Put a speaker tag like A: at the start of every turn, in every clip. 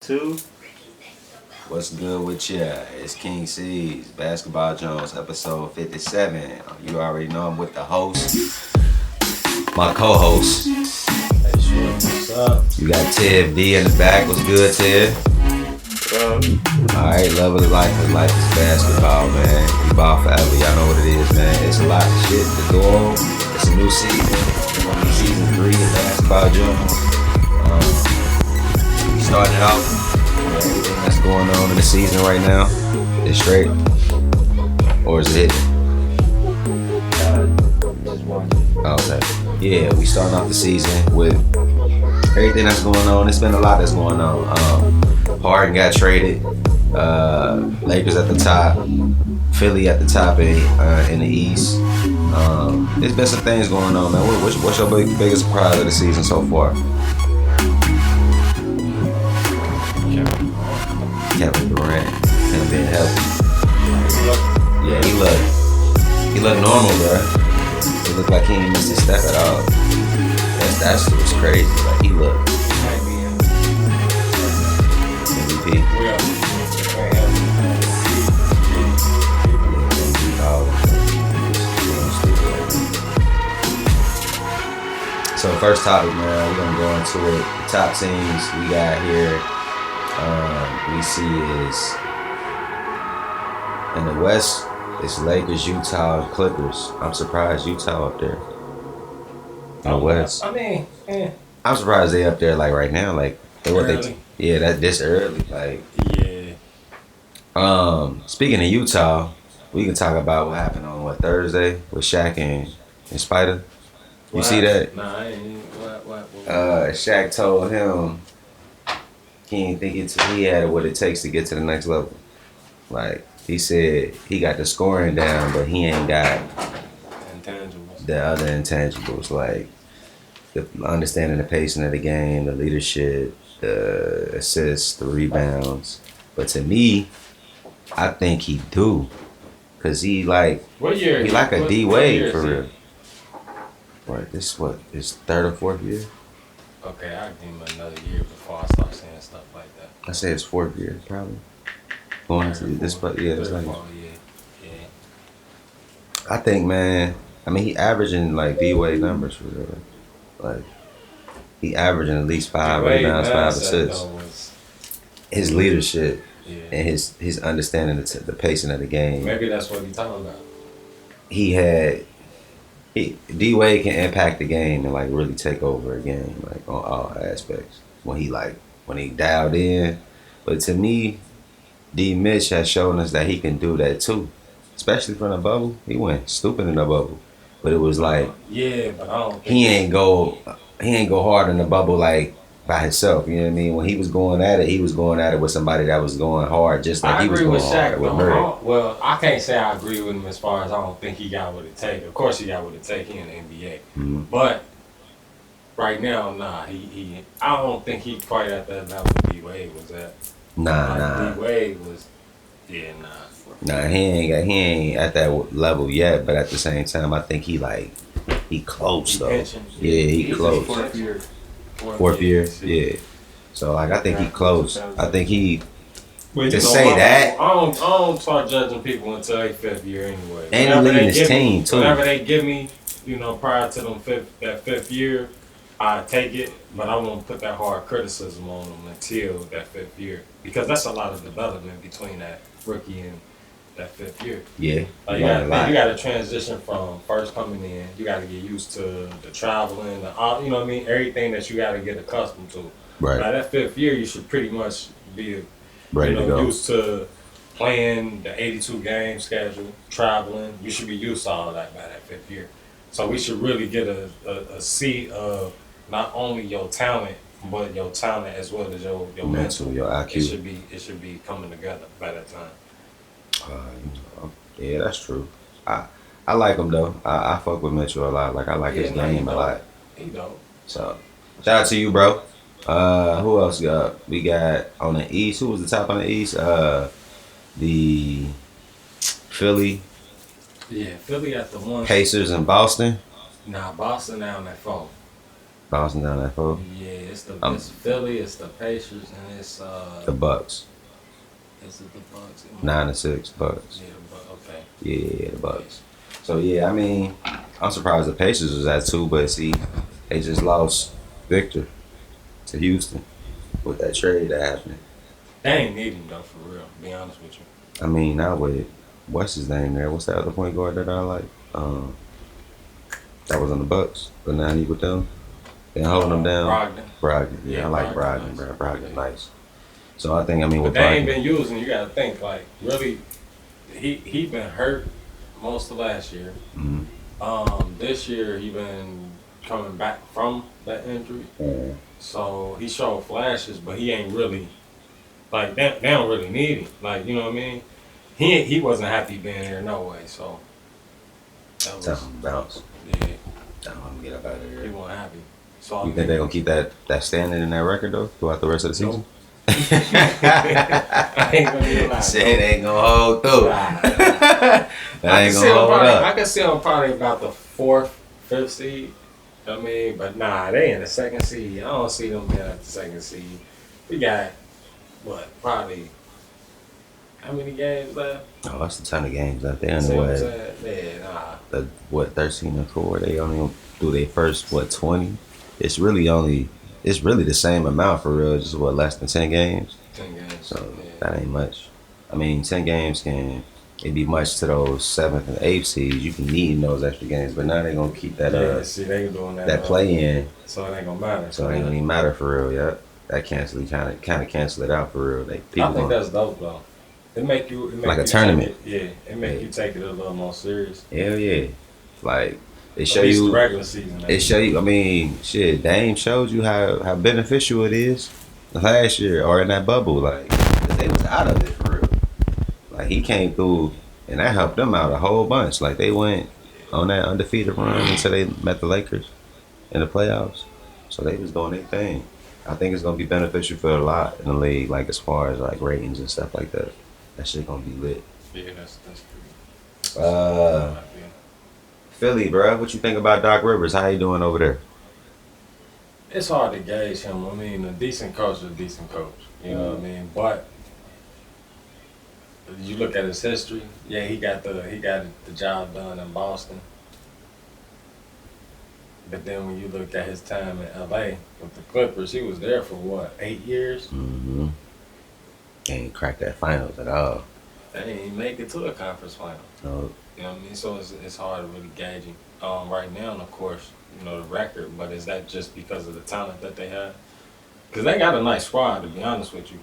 A: Two. What's good with ya? It's King C's BasketBallJones Episode-57. You already know I'm with the host, my co-host.
B: What's up?
A: You got Ted D in the back. What's good, Ted? Alright, love of the life is basketball, man. We ball forever, y'all know what it is, man. It's a lot of shit to go on. It's a new season. Season 3 of BasketBallJones. Starting off, everything that's going on in the season right now is straight, or is it hitting? Okay. Yeah, we starting off the season with everything that's going on. It's been a lot that's going on. Harden got traded. Lakers at the top. Philly at the top in the East. There's been some things going on, man. What's your biggest surprise of the season so far? Kevin Durant, him being healthy. Yeah, he looked normal, bro. He looked like he ain't missed his step at all. That's what's crazy. Like he looked MVP. So first topic, man, we're gonna go into it. The top teams we got here. We see is in the West, it's Lakers, Utah, and Clippers. I'm surprised Utah up there. In the West.
B: I mean,
A: I'm surprised they up there like right now. Like that this early. Like speaking of Utah, we can talk about what happened on Thursday with Shaq and Spider. You see that?
B: Nah, I ain't. What?
A: Shaq told him he didn't think he had what it takes to get to the next level. Like, he said he got the scoring down, but he ain't got the other intangibles, like the understanding the pacing of the game, the leadership, the assists, the rebounds. But to me, I think he do. Because he like a D-Wade for real. His third or fourth year?
B: Okay, I'll give him another year before I start saying stuff like that.
A: I say it's fourth year, probably. Going into this, but yeah, it's like.
B: Yeah.
A: I think, man. I mean, he averaging like D-Wade numbers for real. Like, he averaging at least 5 rebounds, 5 assists. His leadership and his understanding the pacing of the game.
B: Maybe that's what he's talking about.
A: D-Wade can impact the game and like really take over a game, like on all aspects. When he dialed in. But to me, D Mitch has shown us that he can do that too. Especially from the bubble. He went stupid in the bubble. But it was like
B: but I don't think
A: he ain't go hard in the bubble like by himself, you know what I mean? When he was going at it with somebody that was going hard just like he was going hard with Murray.
B: Well, I can't say I agree with him as far as I don't think he got what it takes. Of course he got what it takes. He in the NBA. Mm-hmm. But right now, I don't think he quite at that level D-Wade was at.
A: Nah.
B: D-Wade was,
A: Nah, he ain't at that level yet, but at the same time, I think he close though. He close. Fourth year, yeah. So like, I think he close. I think he. To say that,
B: I don't start judging people until their fifth year anyway.
A: And he leading his team too.
B: Whenever they give me, prior to that fifth year, I take it, but I won't put that hard criticism on them until that fifth year, because that's a lot of development between that rookie and that fifth year.
A: Yeah,
B: like you got to transition from first coming in. You got to get used to the traveling, everything that you got to get accustomed to.
A: Right.
B: By that fifth year, you should pretty much be
A: ready to go.
B: Used to playing the 82 game schedule, traveling. You should be used to all that by that fifth year. So we should really get a seat of not only your talent, but your talent as well as your mental,
A: your IQ.
B: It should be coming together by that time.
A: Yeah, that's true. I like him though. I fuck with Mitchell a lot. Like, I like his game a lot.
B: He dope.
A: So shout out to you, bro. Who else we got on the East? Who was the top on the East? The Philly.
B: Yeah, Philly at the 1.
A: Pacers and Boston.
B: Nah, Boston now on that 4.
A: Bouncing down that four.
B: Yeah, it's Philly, it's the Pacers, and it's
A: The Bucks.
B: Is it the Bucks?
A: 9-6 Bucks.
B: Yeah, the Bucks. Okay.
A: Yeah, the Bucks. So yeah, I mean, I'm surprised the Pacers was at 2, but see, they just lost Victor to Houston with that trade that happened.
B: They ain't need him though, for real. To be honest with you.
A: I mean, not with what's his name there? What's that other point guard that I like? That was on the Bucks, but now he with them. They holding them down. Brogdon. Yeah, I like Brogdon, bro. Brogdon, nice. So I think, I mean,
B: but
A: with
B: they
A: Brogdon,
B: ain't been using. You gotta think like really. He been hurt most of last year.
A: Mm-hmm.
B: This year he been coming back from that injury.
A: Mm-hmm.
B: So he showed flashes, but he ain't really like they don't really need him. Like, you know what I mean? He wasn't happy being there no way. So that was
A: Tell him to bounce.
B: yeah.
A: Tell him to get up out of
B: He
A: here.
B: wasn't happy. So
A: You think they're gonna keep that standing in that record though throughout the rest of the season?
B: I ain't gonna be lying.
A: Shit ain't gonna hold through. That ain't gonna hold up.
B: I can see him probably about the 4th, 5th seed. I mean, but nah, they in the 2nd seed. I don't see them being at the 2nd seed. We got what? Probably how many games left?
A: Oh, that's a ton of games left there
B: See what I'm
A: anyway.
B: saying? Yeah, nah.
A: 13-4. They only gonna do their first 20. It's really the same amount for real. Just less than 10 games.
B: 10 games.
A: So
B: yeah.
A: that ain't much. I mean, 10 games it'd be much to those 7th and 8th seeds. You can need in those extra games, but now they're gonna keep that
B: See, they doing that.
A: that play in.
B: So it ain't gonna matter.
A: So it ain't gonna even matter for real. Yeah, that kind of cancel it out for real.
B: I think that's dope though. It make
A: like
B: you
A: a tournament.
B: It make you take it a little more serious.
A: Hell yeah, like they show
B: At least
A: you
B: the regular season.
A: It show you. I mean, shit. Dame showed you how beneficial it is last year or in that bubble. Like, 'cause they was out of it for real. Like he came through and that helped them out a whole bunch. Like they went on that undefeated run until they met the Lakers in the playoffs. So they was doing their thing. I think it's gonna be beneficial for a lot in the league. Like as far as like ratings and stuff like that. That shit gonna be lit.
B: Yeah, that's true.
A: Philly, bro. What you think about Doc Rivers? How he doing over there?
B: It's hard to gauge him. I mean, a decent coach is a decent coach. You know what I mean? But you look at his history. Yeah, he got the job done in Boston. But then when you look at his time in LA with the Clippers, he was there for what, 8 years?
A: Mm-hmm. Ain't cracked that finals at all.
B: They didn't even make it to a conference final.
A: No.
B: You know what I mean? So it's hard to really gauge him. Right now, and of course, you know, the record, but is that just because of the talent that they have? Because they got a nice squad, to be honest with you.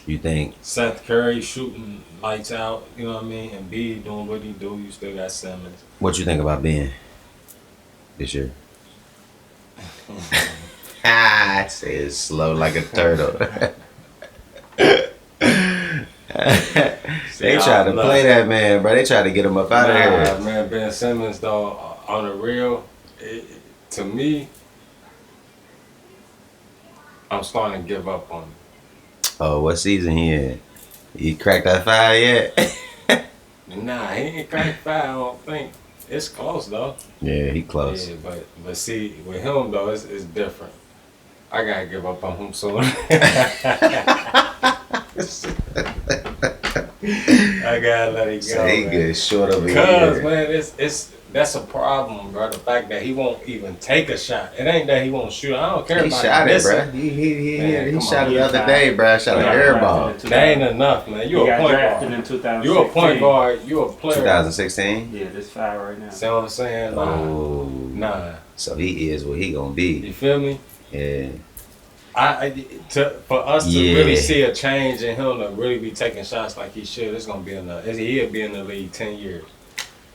A: You think?
B: Seth Curry shooting lights out, you know what I mean? And B doing what he do, you still got Simmons.
A: What you think about Ben this year? I say it's slow like a turtle. They try to play that man, bro. They try to get him up out of here.
B: Man, Ben Simmons, though, on the real, to me, I'm starting to give up on him.
A: Oh, what season he in? He cracked that 5 yet?
B: Nah, he ain't cracked 5, I don't think. It's close, though.
A: Yeah, he close.
B: Yeah, but see, with him, though, it's different. I gotta give up on him soon. I gotta let it go.
A: So he get short over here.
B: Cause man, that's a problem, bro. The fact that he won't even take a shot. It ain't that he won't shoot. I don't care
A: He
B: about
A: shot
B: it,
A: bro. He shot it the other day, bro. Shot an air ball.
B: That ain't enough, man. You a point guard.
C: In 2016.
B: You a point guard. You a player.
A: 2016.
C: Yeah, this 5 right now.
B: See what I'm saying? Nah.
A: So he is what he gonna be.
B: You feel me?
A: Yeah.
B: For us to really see a change in him to really be taking shots like he should, it's gonna be he'll be in the league 10 years.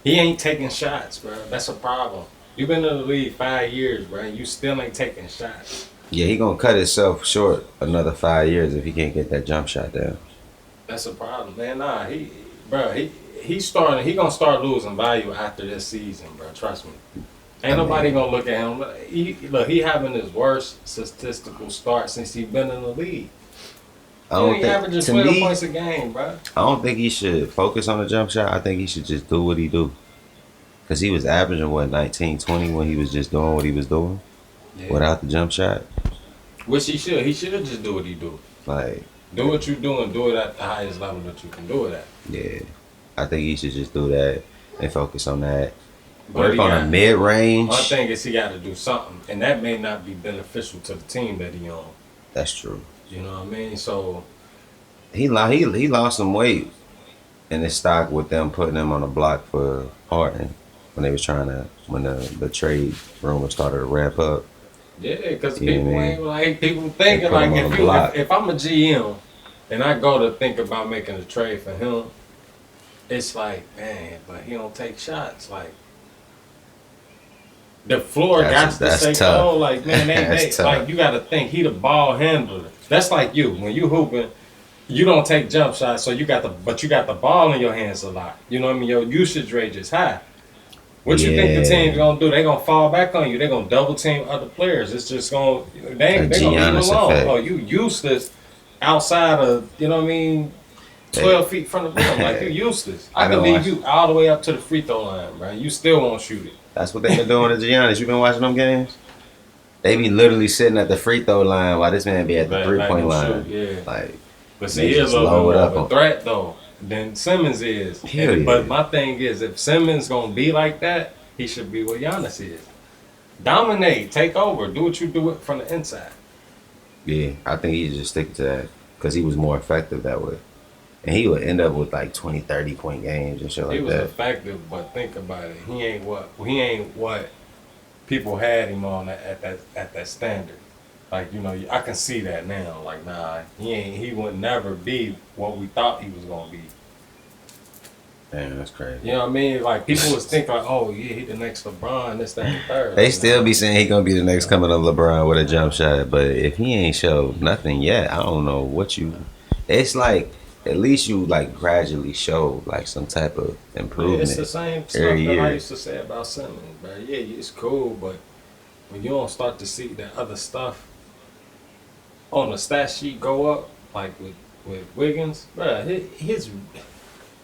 B: He ain't taking shots, bro. That's a problem. You've been in the league 5 years, bro, and you still ain't taking shots.
A: Yeah, he gonna cut himself short another 5 years if he can't get that jump shot down.
B: That's a problem, man. Nah, he's gonna start losing value after this season, bro. Trust me. Ain't nobody gonna look at him. He having his worst statistical start since he been in the league. He averaging 12 points a game, bro.
A: I don't think he should focus on the jump shot. I think he should just do what he do. Because he was averaging, 19, 20 when he was just doing what he was doing. without the jump shot.
B: Which he should. He should just do what he do.
A: Like,
B: do what you do and do it at the highest level that you can do it at.
A: Yeah, I think he should just do that and focus on that. Work on a mid range.
B: My thing is he got to do something, and that may not be beneficial to the team that he on.
A: That's true.
B: You know what I mean? So
A: he lost some weight in his stock with them putting him on the block for Harden when they was when the trade rumor started to ramp up.
B: Yeah, because people ain't like people thinking like if I'm a GM and I go to think about making a trade for him, it's like, man, but he don't take shots. Like the floor got to say go. Like, man, they like you got to think he the ball handler. That's like you when you hooping, you don't take jump shots, so you got the ball in your hands a lot. You know what I mean? Your usage rate is high. What you think the team's gonna do? They gonna fall back on you. They gonna double team other players. It's just gonna they gonna leave you alone. Oh, you useless outside of 12 feet from the rim. Like you useless. I can leave you all the way up to the free throw line, bro. You still won't shoot it.
A: That's what they been doing to Giannis. You been watching them games? They be literally sitting at the free throw line while this man be at the 3-point line.
B: Yeah.
A: Like,
B: but see, he's a little bit more of a threat though than Simmons is. But my thing is, if Simmons gonna be like that, he should be what Giannis is. Dominate, take over, do what you do it from the inside.
A: Yeah, I think he just stick to that because he was more effective that way. And he would end up with like 20, 30-point games and shit like that.
B: He was effective, but think about it. He ain't what people had him on at that standard. Like, I can see that now. Like, nah, he would never be what we thought he was gonna be.
A: Damn, that's crazy.
B: You know what I mean? Like, people was thinking like, oh yeah, he the next LeBron, this, that, and third.
A: They still be saying he gonna be the next coming of LeBron with a jump shot, but if he ain't showed nothing yet, I don't know what you. It's like at least you like gradually show like some type of improvement.
B: Yeah, it's the same stuff that I used to say about Simmons, bro. Yeah, it's cool, but when you don't start to see that other stuff on the stat sheet go up, like with Wiggins, bro,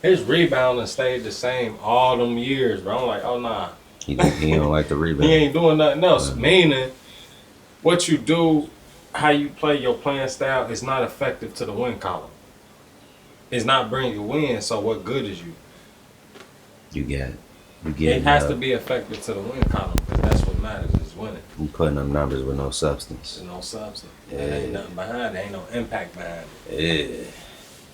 B: his rebounding stayed the same all them years, bro. I'm like, oh nah.
A: He don't like the rebound.
B: He ain't doing nothing else. Meaning, what you do, how you play your playing style is not effective to the win column. It's not bringing you wins, so what good is you? It has to be effective to the win column because that's what matters is winning.
A: You putting them numbers with no substance.
B: There's no substance. Yeah. There ain't nothing behind it. Ain't no impact behind it.
A: Yeah.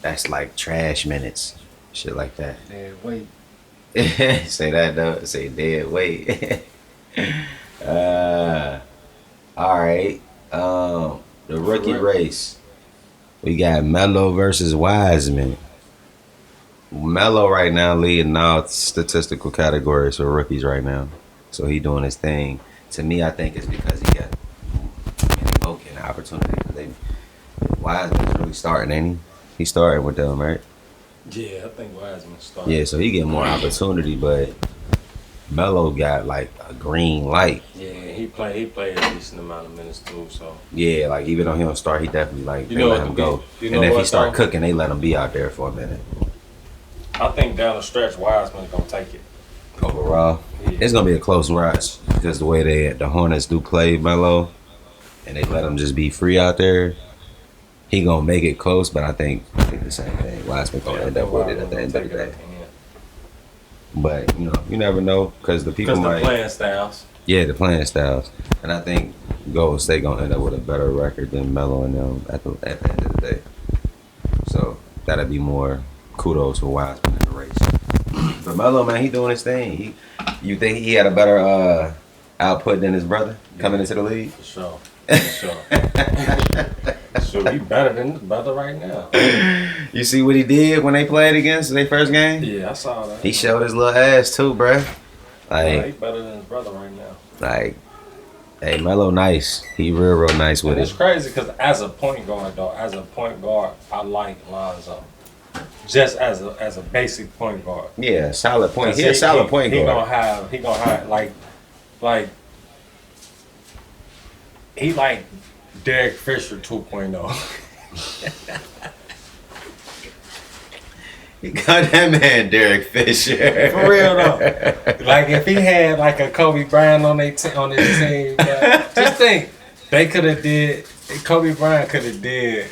A: That's like trash minutes. Shit like that.
B: Dead weight.
A: Say that though. Say dead weight. All right. The rookie race. We got Melo versus Wiseman. Melo right now leading all statistical categories for rookies right now. So he doing his thing. To me, I think it's because he got an opportunity. Wiseman's really starting, ain't he? He started with them, right?
B: Yeah, I think Wiseman started.
A: Yeah, so he get more opportunity, but Melo got like a green light.
B: Yeah, he played a decent amount of minutes too. So
A: yeah, like even though he don't start, he definitely like they let him go. And if he start cooking, they let him be out there for a minute.
B: I think down the stretch, Wiseman's gonna take it.
A: Overall, it's gonna be a close rush because the way the Hornets do play Melo, and they let him just be free out there. He gonna make it close, but I think the same thing. Wiseman gonna end up with it at the end of the day. But you never know because the people might
B: playing styles.
A: Yeah, the playing styles, and I think Golden State gonna end up with a better record than Melo and them at the end of the day. So that'll be more kudos for Wiseman in the race. But Melo, man, he doing his thing. You think he had a better output than his brother coming into the league?
B: For sure. So he better than his brother right now.
A: You see what he did when they played against their first game?
B: Yeah, I saw that.
A: He showed his little ass too, bruh.
B: He better than his brother right now.
A: Like, hey, Melo nice. He real nice with it.
B: It's crazy because as a point guard, I like Lonzo. Just as a basic point guard.
A: Yeah, solid point. He's a solid point guard.
B: He gonna have like he like Derek Fisher 2.0.
A: He got that man Derek Fisher.
B: For real though. Like if he had like a Kobe Bryant on his team, just think they could have did. Kobe Bryant could have did.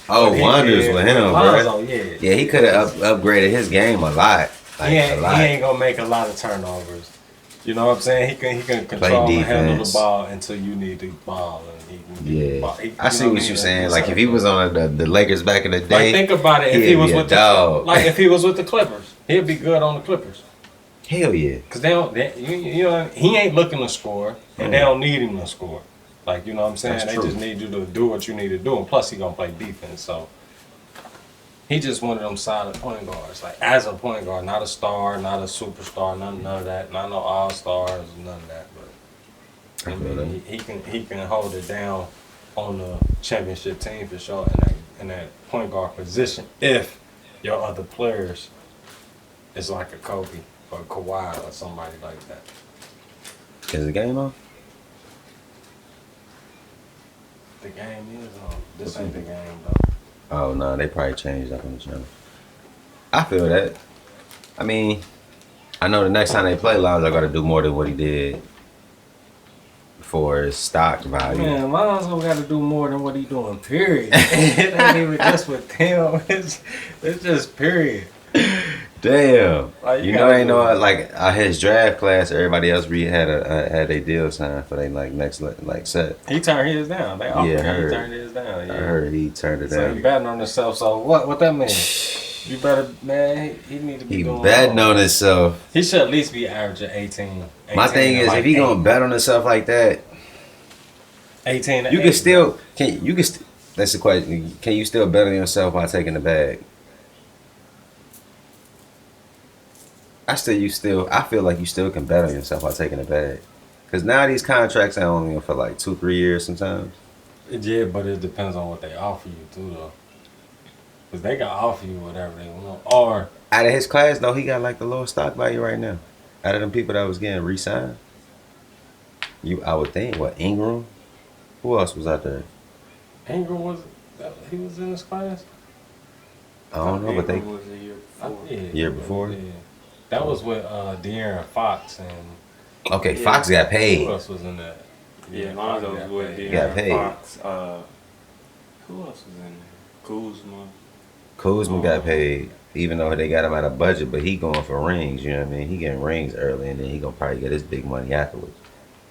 A: Wonders with him, bro.
B: Yeah,
A: he could have upgraded his game a lot.
B: Like, he ain't gonna make a lot of turnovers. You know what I'm saying? He can control and handle the ball until you need the ball. And
A: I see what you're saying. Like if he was on the Lakers back in the day,
B: like think about it. If he was with if he was with the Clippers, he'd be good on the Clippers.
A: Hell yeah.
B: Because you know, he ain't looking to score, and they don't need him to score. Like, you know what I'm saying? They just need you to do what you need to do, and plus he gonna play defense. So he just one of them solid point guards. Like as a point guard, not a star, not a superstar, none of that, not no all stars, none of that. But I mean, he can hold it down on the championship team for sure in that point guard position. If your other players is like a Kobe or Kawhi or somebody like that.
A: Is the game on?
B: The game is on. This ain't the game though.
A: Oh no, they probably changed up on the channel. I feel that. I mean, I know the next time they play Lonzo got to do more than what he did for his stock value.
B: Man, Lonzo got to do more than what he doing. Period. It ain't even just with him. It's just period.
A: Damn. Like, you know, ain't no like his draft class. Everybody else had a deal signed for they like next set.
B: He turned his down. They offered him. He turned his down. Yeah.
A: I heard he turned it down.
B: So he betting on himself. So what that mean? You better, man. He need to be doing.
A: He betting on himself.
B: He should at least be averaging 18.
A: My thing is, like if he gonna bet on himself like that,
B: 18.
A: You can still That's the question. Can you still bet on yourself while taking the bag? I feel like you still can bet on yourself while taking the bag. Because now these contracts are only for like 2-3 years sometimes.
B: Yeah, but it depends on what they offer you too, though. Because they can offer you whatever they want. Or
A: out of his class, though, he got like the lowest stock value right now. Out of them people that was getting re-signed, I would think, Ingram? Who else was out there?
B: Ingram he was in this class?
A: I don't know, but they
C: was the year before.
A: Year before?
B: Yeah. That was with De'Aaron Fox and.
A: Okay, yeah. Fox got paid.
B: Who else was in that?
C: Yeah, Lonzo was with
A: De'Aaron
C: Fox. Who else was in there?
A: Kuzma got paid, even though they got him out of budget, but he going for rings, you know what I mean? He getting rings early, and then he gonna probably get his big money afterwards.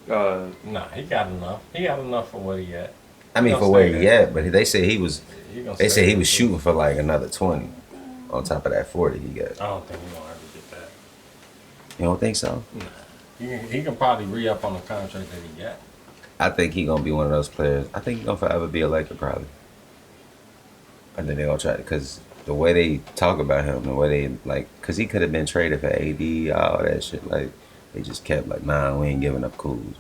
B: Nah, he got enough. He got enough for what he at.
A: I mean, for where he at, but they said he was shooting for like another 20 on top of that 40 he got.
B: I don't think he gonna ever get that.
A: You don't think so?
B: Nah. He can probably re-up on the contract that he got.
A: I think he gonna be one of those players. I think he gonna forever be a Laker, probably. I think they gonna try because the way they talk about him, the way they because he could have been traded for AD, all that shit. Like they just kept like, nah, we ain't giving up Kuz.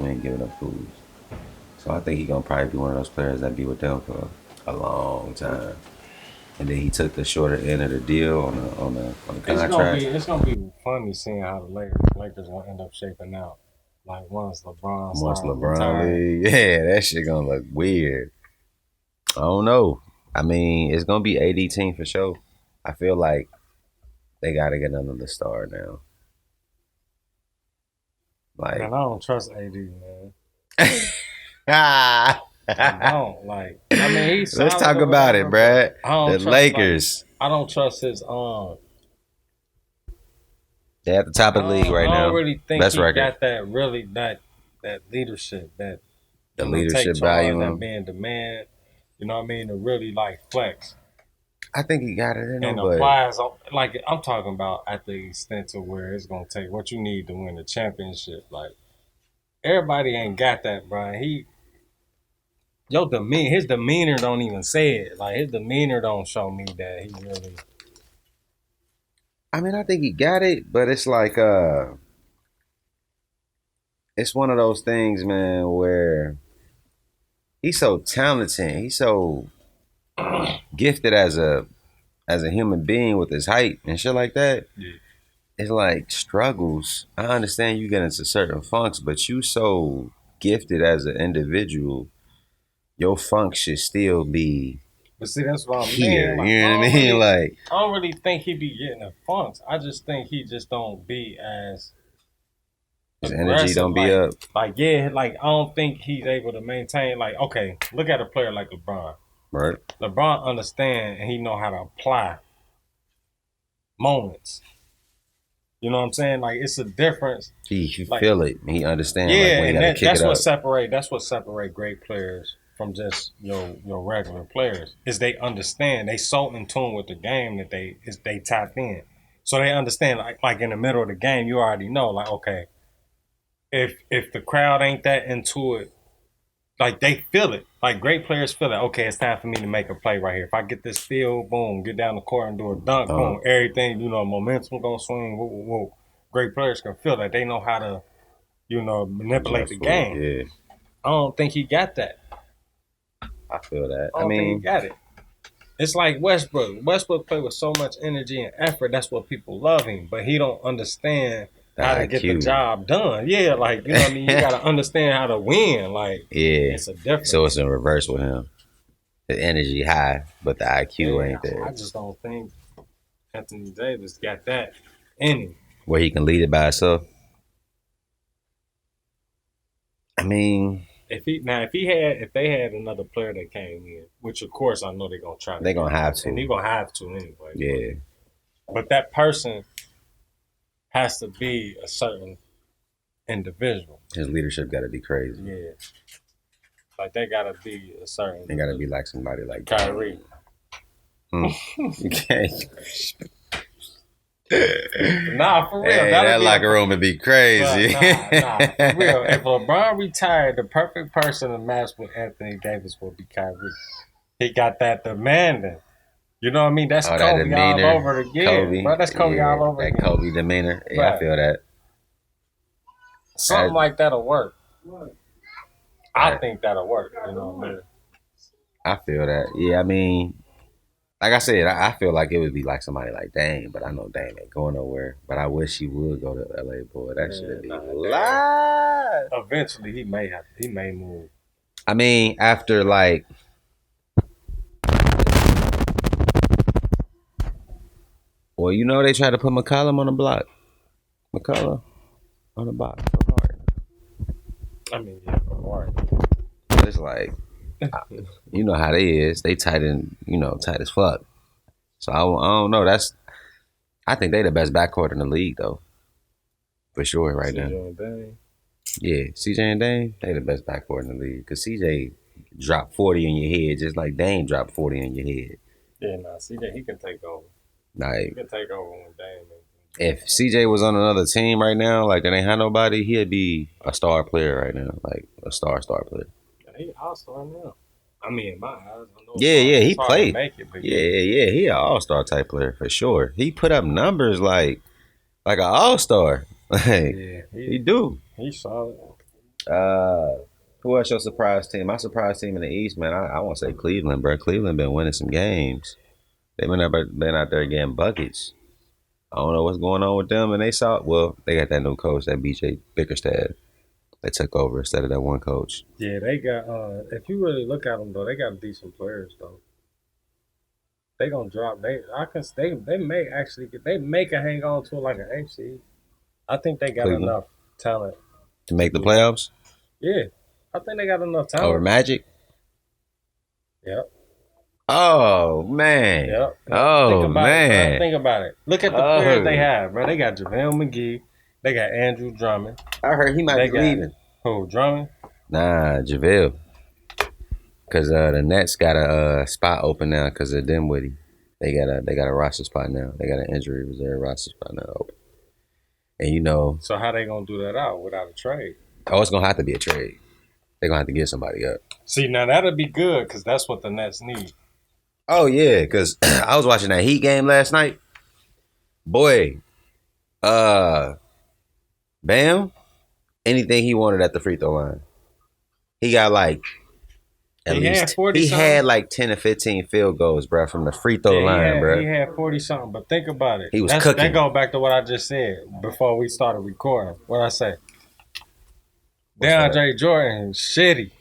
A: So I think he gonna probably be one of those players that be with them for a long time. And then he took the shorter end of the deal on the contract.
B: It's gonna be funny seeing how the Lakers gonna end up shaping out. Like once LeBron
A: leaves, yeah, that shit gonna look weird. I don't know. I mean, it's gonna be AD team for sure. I feel like they gotta get another star now. Like,
B: man, I don't trust AD, man. I don't I mean, he's.
A: Let's talk about it, Brad. The Lakers.
B: I don't trust his
A: They're at the top of the league right now.
B: I don't really think
A: Best
B: he
A: record.
B: got that leadership, that
A: the leadership value,
B: that being the man. You know what I mean? To really flex.
A: I think he got it in him,
B: and applies I'm talking about at the extent to where it's gonna take what you need to win the championship. Like everybody ain't got that, Brian. His demeanor don't even say it. Like his demeanor don't show me that he really.
A: I mean, I think he got it, but it's like it's one of those things, man, where he's so talented, he's so gifted as a human being with his height and shit like that.
B: Yeah.
A: It's like struggles. I understand you get into certain funks, but you so gifted as an individual, your funk should still be.
B: But see, that's what I'm
A: here.
B: saying.
A: You know what I mean? I
B: don't really think he be getting the funks. I just think he just don't be as
A: His energy don't be up.
B: Like, yeah, like, I don't think he's able to maintain, like, okay, look at a player like LeBron.
A: Right.
B: LeBron understand and he know how to apply moments. You know what I'm saying? Like, it's a difference.
A: He
B: like,
A: feel it. He understand.
B: Yeah,
A: like, when
B: and
A: he
B: that's what separate great players from just your regular players is they understand. They so in tune with the game that they tap in. So they understand, like in the middle of the game, you already know, like, okay, if the crowd ain't that into it, like they feel it. Like great players feel it. Okay, it's time for me to make a play right here. If I get this field, boom, get down the court and do a dunk, boom, everything, momentum gonna swing. Woo, woo, woo. Great players can feel that. They know how to, manipulate the game.
A: Yeah.
B: I don't think he got that.
A: I feel that.
B: I don't think he got it. It's like Westbrook. Westbrook play with so much energy and effort. That's what people love him. But he don't understand how to get the job done. Yeah, like, you know what I mean? You got to understand how to win. Like,
A: yeah.
B: It's a difference.
A: So it's in reverse with him. The energy high, but the IQ ain't there.
B: I just don't think Anthony Davis got that in him.
A: Where he can lead it by himself. I mean...
B: If they had another player that came in, which of course I know they're gonna try.
A: They're gonna have to.
B: And they're gonna have to anyway.
A: Yeah.
B: But that person has to be a certain individual.
A: His leadership gotta be crazy.
B: Yeah. Like they gotta be a certain.
A: They gotta be like somebody like
B: Kyrie.
A: You can't.
B: Nah, for real.
A: Hey, that locker room would be crazy.
B: Nah, for real. If LeBron retired, the perfect person to match with Anthony Davis would be Kyrie. He got that demanding. You know what I mean? That's Kobe all over again. Kobe. Bro, that's Kobe all over again.
A: That Kobe demeanor. Yeah, right. I feel that.
B: Something like that'll work. I think that'll work. You know what I mean?
A: I feel that. Yeah, I mean... Like I said, I feel like it would be like somebody like Dame, but I know Dame ain't going nowhere. But I wish he would go to LA, boy. That should be live.
B: Eventually, he may move.
A: I mean, after like, well, they tried to put McCollum on the block. McCollum on the block.
B: I mean, yeah, for
A: it's like. You know how they is. They tight as fuck. So I don't know. I think they the best backcourt in the league though. For sure right now.
B: CJ and Dame.
A: Yeah, CJ and Dame, they the best backcourt in the league. Cause CJ dropped 40 in your head just like Dame dropped 40 in your head.
B: Yeah, CJ, he can take over.
A: Like,
B: he can take over when Dame.
A: If CJ was on another team right now, like they ain't had nobody, he'd be a star player right now. Like a star player.
B: He all-star now. I mean, in my eyes, I know.
A: Yeah, he played.
B: Yeah,
A: he an all-star type player for sure. He put up numbers like an all-star.
B: Yeah,
A: he do.
B: He's solid.
A: Who else your surprise team? My surprise team in the East, man. I want to say Cleveland, bro. Cleveland been winning some games. They've been out there getting buckets. I don't know what's going on with them, and they got that new coach, that BJ Bickerstaff. They took over instead of that one coach.
B: Yeah, they got. If you really look at them though, they got decent players though. They gonna drop. They may can hang on to like an 8 seed. I think they got enough talent
A: to make the playoffs.
B: Yeah, I think they got enough talent
A: over Magic.
B: Yep.
A: Oh man.
B: Yep.
A: Oh man.
B: Think about it. Look at the players they have, bro. They got JaVale McGee. They got Andrew Drummond.
A: I heard he might be leaving.
B: Who, Drummond?
A: Nah, JaVale. Because the Nets got a spot open now because of Dinwiddie. They got a roster spot now. They got an injury reserve roster spot now open. And
B: So how they going to do that out without a trade?
A: Oh, it's going to have to be a trade. They're going to have to get somebody up.
B: See, now that'll be good because that's what the Nets need.
A: Oh, yeah, because I was watching that Heat game last night. Boy, Bam, anything he wanted at the free throw line. He got like he had like 10 or 15 field goals, bro, from the free throw line, bro.
B: He had 40-something, but think about it.
A: He was cooking.
B: That go back to what I just said before we started recording. What I say? DeAndre Jordan, shitty.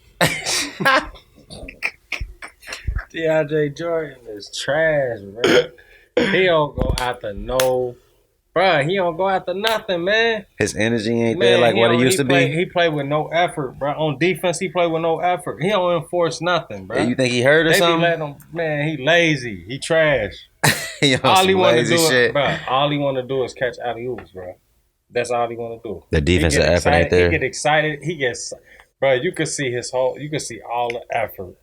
B: DeAndre Jordan is trash, bro. He don't go after no. Bruh, he don't go after nothing, man.
A: His energy ain't there like what it used to be.
B: He play with no effort, bro. On defense, he play with no effort. He don't enforce nothing, bro.
A: Yeah, you think he hurt or something?
B: They be letting him, man, he lazy. He trash.
A: All he want to do
B: is, bro, all he want to do is catch alley-oops, bro. That's all he want to do.
A: The defensive effort ain't there.
B: He get excited. Bro, you can see all the effort.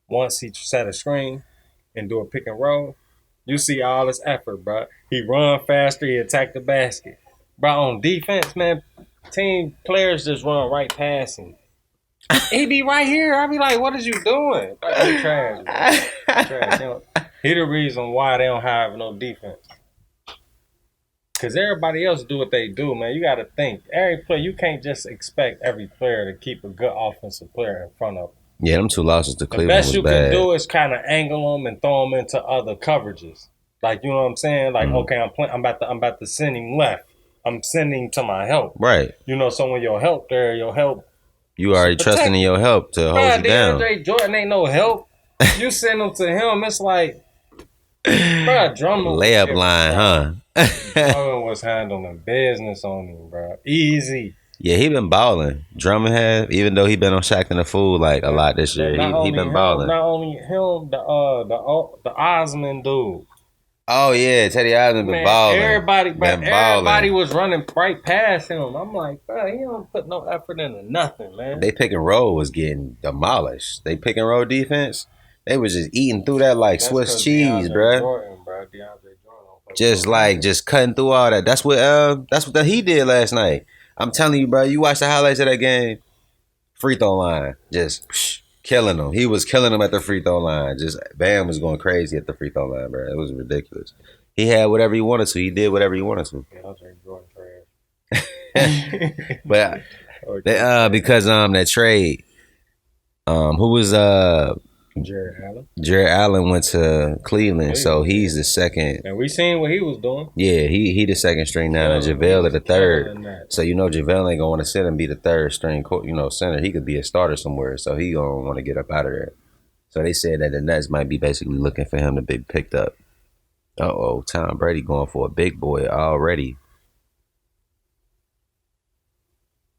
B: Once he set a screen and do a pick and roll, you see all his effort, bro. He run faster. He attack the basket. Bro, on defense, man, team players just run right past him. He be right here. I be like, what is you doing? He trash, bro. Trash. He the reason why they don't have no defense. Because everybody else do what they do, man. You got to think. Every player, you can't just expect every player to keep a good offensive player in front of them.
A: Yeah, them 2 losses to Cleveland was bad.
B: The best you can do is kind of angle them and throw them into other coverages. Like, you know what I'm saying? Like, okay, I'm about to send him left. I'm sending to my help.
A: Right.
B: You know, so when your help there, your help.
A: You already trusting in your help to hold you down.
B: DeAndre Jordan ain't no help. You send them to him, it's like, bro, Drummond.
A: Layup line, huh?
B: Drummond was handling business on him, bro. Easy.
A: Yeah, he been balling. Drummond has, even though he been on Shaq and the Fool like a lot this year. He been balling.
B: Not only him, the Osmond dude.
A: Oh yeah, Teddy Osmond been balling.
B: Everybody was running right past him. I'm like, bro, he don't put no effort into nothing, man.
A: They pick and roll was getting demolished. They pick and roll defense. They was just eating through that like Swiss cheese, bro. DeAndre Jordan just cutting through all that. That's what he did last night. I'm telling you, bro. You watch the highlights of that game. Free throw line, just killing them. He was killing them at the free throw line. Just Bam was going crazy at the free throw line, bro. It was ridiculous. He had whatever he wanted to. He did whatever he wanted to.
B: DeAndre Jordan trash.
A: But because that trade, who was
B: Jared Allen.
A: Jared Allen went to Cleveland, so he's the second.
B: And we seen what he was doing.
A: Yeah, he the second string now, and JaVale is the third. So JaVale ain't gonna want to sit and be the third string, center. He could be a starter somewhere, so he gonna want to get up out of there. So they said that the Nets might be basically looking for him to be picked up. Tom Brady going for a big boy already.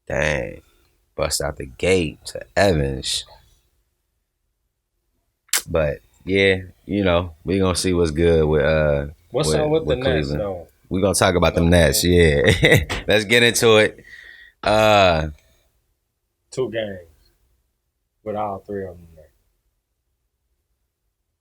A: Dang, bust out the gate to Evans. But yeah, we're gonna see what's good with
B: what's up with the Nets though.
A: We're gonna talk about them Nets, yeah. Let's get into it.
B: 2 games with all 3 of them there.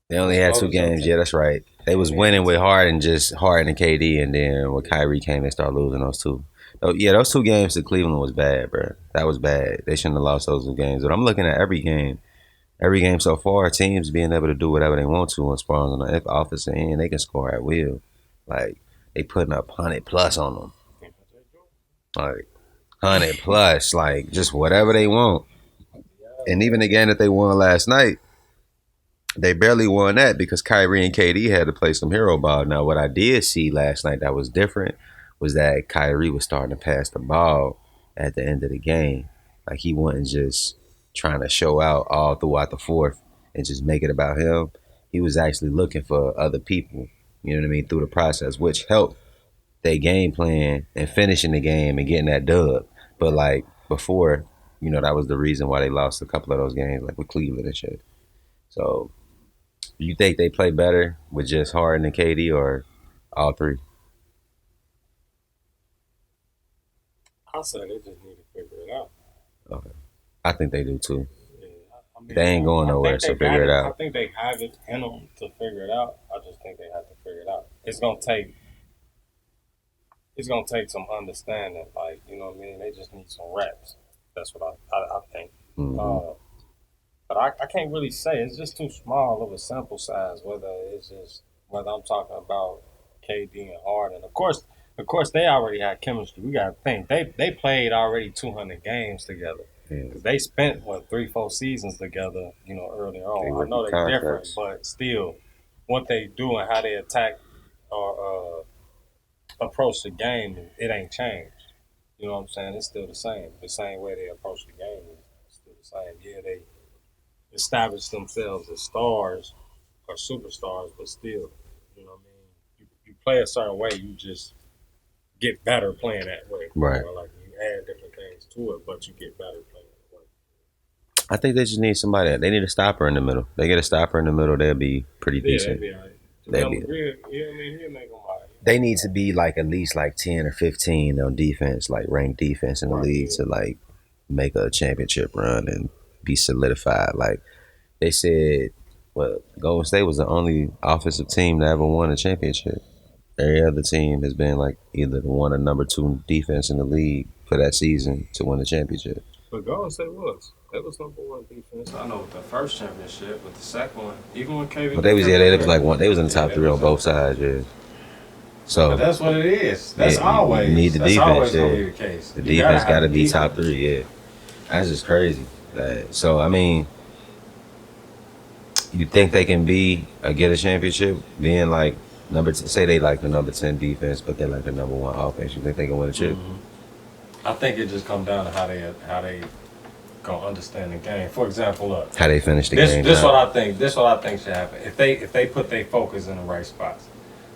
A: They only had 2 games, yeah, that's right. They was winning with Harden and KD, and then when Kyrie came, they started losing those 2. Oh, yeah, those 2 games to Cleveland was bad, bro. That was bad. They shouldn't have lost those 2 games. But I'm looking at every game so far, teams being able to do whatever they want to as far as on the offensive end, they can score at will. Like, they putting up 100+ on them. Like, 100+, like, just whatever they want. And even the game that they won last night, they barely won that because Kyrie and KD had to play some hero ball. Now, what I did see last night that was different was that Kyrie was starting to pass the ball at the end of the game. Like, he wasn't just trying to show out all throughout the fourth and just make it about him. He was actually looking for other people, you know what I mean, through the process, which helped their game plan and finishing the game and getting that dub. But like before, that was the reason why they lost a couple of those games, like with Cleveland and shit. So you think they play better with just Harden and KD or all 3?
B: I'll say they just need to figure it out.
A: Okay. I think they do too.
B: Yeah,
A: they ain't going nowhere, so figure it out.
B: I think they have it in them to figure it out. I just think they have to figure it out. It's gonna take some understanding, like, you know what I mean? They just need some reps. That's what I think.
A: Mm-hmm.
B: But I can't really say. It's just too small of a sample size, whether I'm talking about KD and Harden. Of course, they already had chemistry. We got to think. They played already 200 games together. Yeah. They spent, 3-4 seasons together, earlier on. I know they're different, but still, what they do and how they attack or approach the game, it ain't changed. You know what I'm saying? It's still the same. The same way they approach the game is still the same. Yeah, they establish themselves as stars or superstars, but still, you know what I mean? You play a certain way, you just get better playing that way.
A: Right.
B: Or like you add different things to it, but you get better playing that way.
A: I think they just need somebody. They need a stopper in the middle. They get a stopper in the middle, they'll be pretty decent.
B: Yeah, that'd be
A: They'd
B: all
A: be.
B: right. You know what I mean? He'll make them all right.
A: They need to be like at least like 10 or 15 on defense, like ranked defense in the league to like make a championship run and be solidified. Like they said, Golden State was the only offensive team that ever won a championship. Every other team has been like either the one or number 2 defense in the league for that season to win the championship.
B: But Golden State was. That was number 1 defense. I know with the first championship, with the second one, even when KD.
A: But they was they was in the top 3 on both sides, yeah. So
B: but that's what it is. That's always.
A: You need the defense.
B: Always gonna be the case.
A: The defense got to be top 3. Yeah, that's just crazy. So I mean, you think they can get a championship being like say they like the number 10 defense, but they're like the number 1 offense? You think they can win a chip?
B: Mm-hmm. I think it just comes down to how they gonna understand the game. For example, look,
A: how they finish the game.
B: This what I think. This what I think should happen. If they put their focus in the right spots.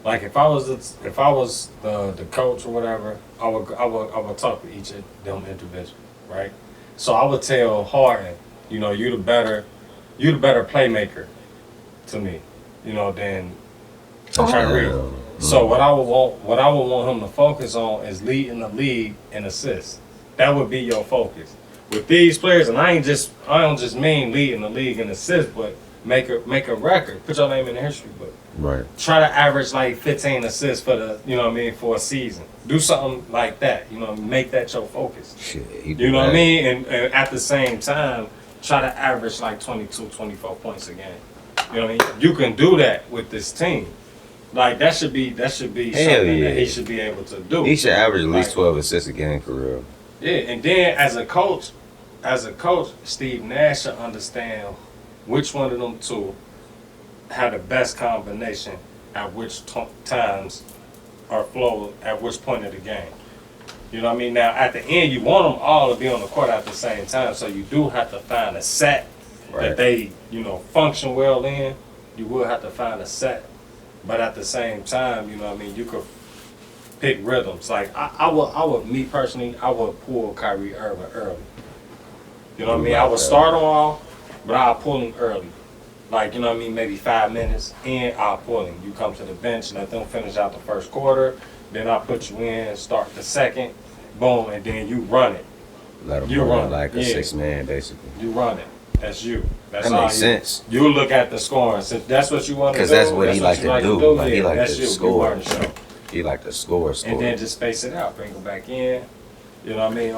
B: Like if I was the coach or whatever, I would talk to each of them individually, right? So I would tell Harden, you know, you the better playmaker to me, you know, than Kyrie. So what I would want him to focus on is leading the league in assists. That would be your focus with these players. And I don't just mean leading the league in assists, but make a record. Put your name in the history book.
A: Right.
B: Try to average like 15 assists for for a season. Do something like that. You know, make that your focus.
A: Shit,
B: you know what I mean? And at the same time, try to average like 22, 24 points a game. You know what I mean? You can do that with this team. Like that should be something that he should be able to do.
A: He should average at least 12 assists a game for real.
B: Yeah, and then as a coach, Steve Nash should understand which one of them two have the best combination at which times or flow at which point of the game. You know what I mean? Now, at the end, you want them all to be on the court at the same time, so you do have to find a set that they, function well in. You will have to find a set. But at the same time, you know what I mean, you could pick rhythms. Like, I would pull Kyrie Irving early. You know what I mean? I would start him off, but I'll pull him early. Like, you know what I mean, maybe 5 minutes in, I'll pull him. You come to the bench, let them finish out the first quarter, then I'll put you in, start the second, boom, and then you run it.
A: Let them run like a 6-man, basically.
B: You run it. That's you. That's
A: that makes sense.
B: You look at the scoring. Since that's what you want to do.
A: Because that's what he like to do. Like, he like to score. He like to score.
B: And then just space it out. Bring him back in. You know what I mean?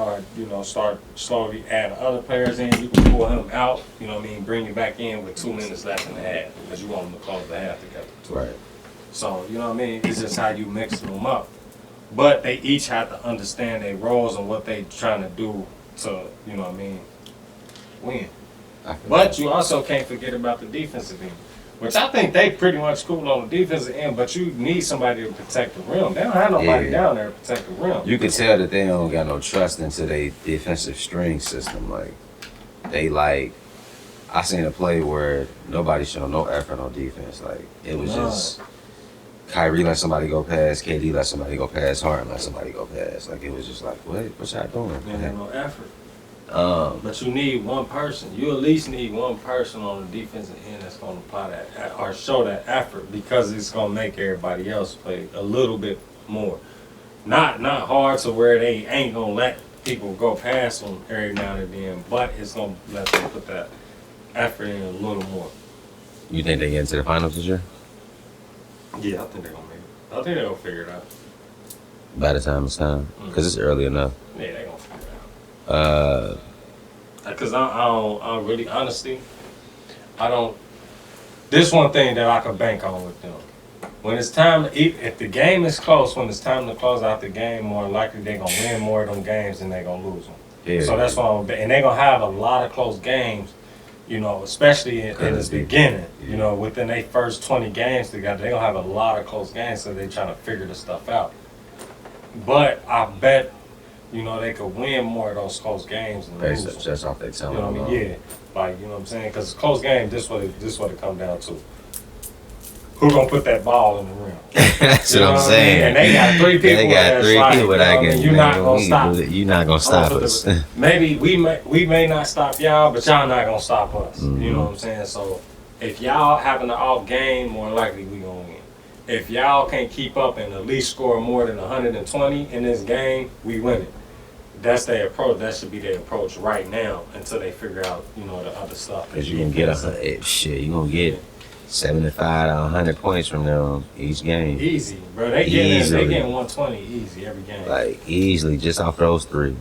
B: Or, start slowly adding other players in. You can pull him out. You know what I mean? Bring him back in with 2 minutes left in the half. Because you want him to close the half together, too.
A: Right.
B: So, you know what I mean? It's just how you mix them up. But they each have to understand their roles and what they trying to do to, you know what I mean, win. But you also can't forget about the defensive end, which I think they pretty much cool on the defensive end, but you need somebody to protect the rim. They don't have nobody down there to protect the rim.
A: You can tell that they don't got no trust into their defensive string system. Like, I seen a play where nobody showed no effort on defense. Like, it was just Kyrie let somebody go past, KD let somebody go past, Harden let somebody go past. Like, it was just like, what y'all doing?
B: They had no effort. But you need one person. You at least need one person on the defensive end that's going to apply that or show that effort, because it's going to make everybody else play a little bit more. Not hard to where they ain't going to let people go past them every now and then, but it's going to let them put that effort in a little more.
A: You think they get into the finals this year?
B: Yeah, I think they're going to make it. I think they're going to figure it out.
A: By the time it's time? Because it's early enough.
B: Yeah, they're going to figure it out. Because I don't really, honestly, this one thing that I could bank on with them. When it's time, if the game is close, when it's time to close out the game, more likely they're going to win more of them games than they're going to lose them.
A: Yeah.
B: So that's why and they're going to have a lot of close games, especially in the beginning. Within their first 20 games together, they're going to have a lot of close games, so they're trying to figure this stuff out. But I bet they could win more of those close games and lose them.
A: Just off their talent.
B: You know what I mean? Yeah. Like, you know what I'm saying? Because close game, this what it come down to. Who gonna put that ball in the rim?
A: That's what I'm saying.
B: And they got three people.
A: They got three people that can.
B: You're not gonna stop.
A: You're not gonna stop us.
B: Maybe we may not stop y'all, but y'all not gonna stop us.
A: Mm-hmm.
B: You know what I'm saying? So if y'all having an off game, more likely we gonna win. If y'all can't keep up and at least score more than 120 in this game, we win it. That's their approach. That should be their approach right now until they figure out, the other stuff.
A: Cause you can get 100. Shit, you gonna get 75 to 100 points from them each game.
B: Easy, bro. They getting 120 easy every game.
A: Like easily, just off those three.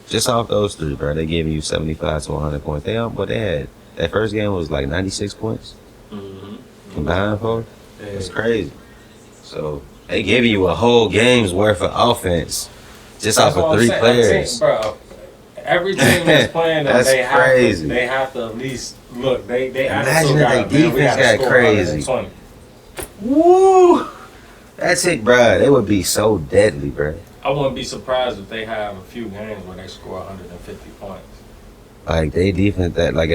A: Just off those three, bro. They giving you 75 to 100 points. They had that first game was like 96 points. Combined for. It's crazy. So they giving you a whole game's worth of offense just off of three players.
B: Bro, every team that's playing them,
A: That's crazy.
B: They have to at least look. They
A: Imagine if they defense got crazy. Woo! That's it, bro. They would be so deadly, bro.
B: I wouldn't be surprised if they have a few games where they score 150 points.
A: Like if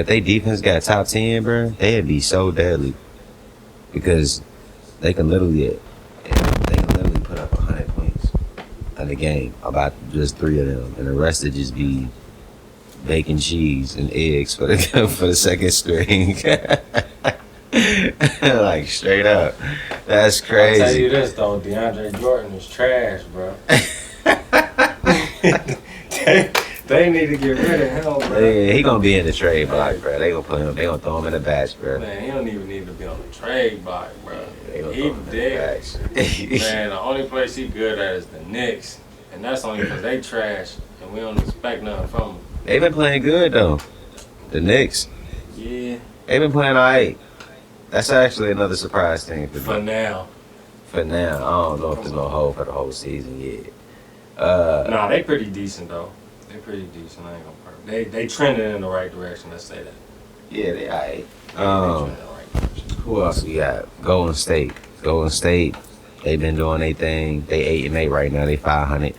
A: they defense got top 10, bro, they'd be so deadly because they can literally put up 100 points in the game, about just three of them, and the rest would just be bacon, cheese, and eggs for the second string. Like straight up, that's crazy.
B: I'll tell you this though, DeAndre Jordan is trash, bro. They need to get rid of him, bro.
A: Yeah, he gonna be in the trade block, bro. They gonna put him. They gonna throw him in the batch, bro.
B: Man, he don't even need to be on the trade block, bro.
A: Yeah,
B: He dead. Man, the only place he good at is the Knicks, and that's only because they trash, and we don't expect nothing from them.
A: They been playing good though. The Knicks.
B: Yeah.
A: They been playing alright. That's actually another surprise team
B: For now.
A: For now, I don't know if there's no hope for the whole season yet.
B: Nah, they pretty decent though. They pretty decent. I ain't gonna purpose. They trending in the right direction. Let's say that.
A: Yeah, they alright.
B: They trending in the right direction.
A: Who else we got? Golden State. Golden State. They been doing their thing. They 8-8 right now. They 500.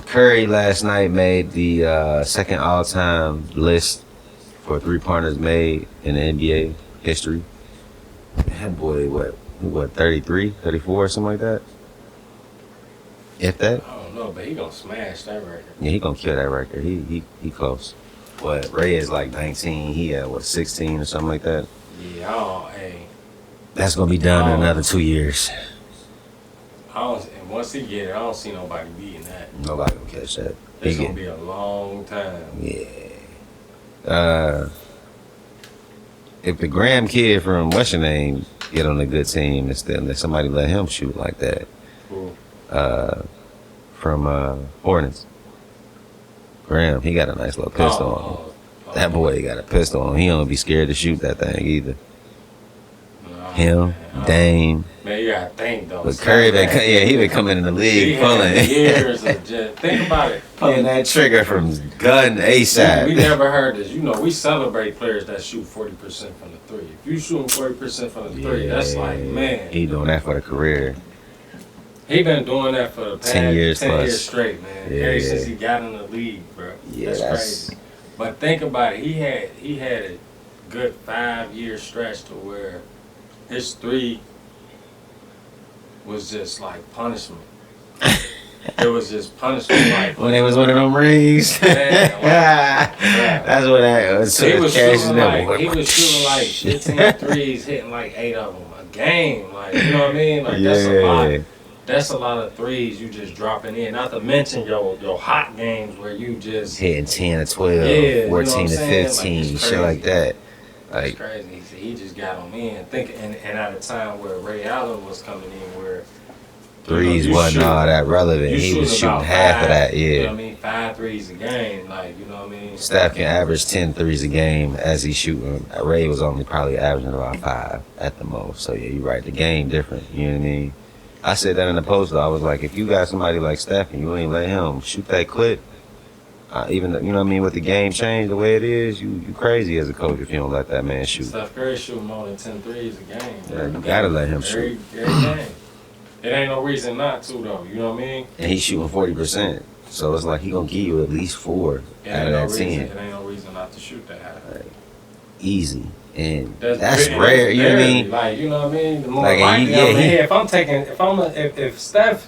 A: Curry last night made the second all-time list for three-pointers made in the NBA history. That boy, what, 33, 34, something like that? If that?
B: I don't know, but he gonna smash that record.
A: Yeah, he gonna kill that record. He close. But Ray is like 19. He had, 16 or something like that?
B: Yeah, hey.
A: That's gonna be done in another 2 years.
B: And once he get it, I don't see nobody beating that.
A: Nobody gonna catch that.
B: It's gonna be a long time.
A: Yeah. If the Graham kid from what's your name get on a good team and still somebody let him shoot like that.
B: Cool.
A: From Hornets. Graham, he got a nice little pistol on him. That boy got a pistol on him. He don't be scared to shoot that thing either. Him, Dame.
B: Man, you gotta think though.
A: But Curry, he been coming in the league pulling.
B: Years of just think about it.
A: Pulling that trigger from gun ASAP.
B: We never heard this. We celebrate players that shoot 40% from the three. If you shooting 40% from the three, that's like, man.
A: He doing that for the career.
B: He been doing that for the past
A: 10 years plus.
B: years straight, man.
A: Yeah.
B: Ever since he got in the league, bro.
A: Yeah,
B: that's crazy. But think about it. He had a good 5-year stretch to where his three was just like punishment. It was just punishment. Like
A: when it was one of them rings.
B: Man,
A: that's what that was.
B: He was shooting like 15 threes, hitting like 8 of them a game. Like, you know what I mean? Like that's a lot. That's a lot of threes you just dropping in. Not to mention your hot games where you just
A: hitting 10 to 12, 14 to 15,
B: like,
A: shit like that.
B: Like, it's crazy. He just got them in. And at a time where Ray Allen was coming in where
A: threes wasn't all that relevant. He was shooting half of that,
B: You know what I mean? 5 threes a game. Like, you know what I mean?
A: Steph can average 10 threes a game as he's shooting. Ray was only probably averaging about 5 at the most. So, yeah, you're right. The game different. You know what I mean? I said that in the post, though. I was like, if you got somebody like Steph and you ain't let him shoot that clip, even, you know what I mean, with the game changed the way it is, you crazy as a coach if you don't let that man shoot.
B: Steph Curry shooting more than 10 threes a game.
A: Yeah, you gotta let him shoot.
B: Every game. It ain't no reason not to, though. You know what I mean?
A: And he's shooting 40%. So it's like he gonna give you at least 4 out of that 10.
B: It ain't no reason not to shoot that high.
A: easy, and
B: That's
A: that's
B: very-
A: rare. You know what I
B: very,
A: mean?
B: Like, you know what I mean? The more
A: Like, and
B: likely
A: yeah,
B: I'm
A: he-
B: here, if Steph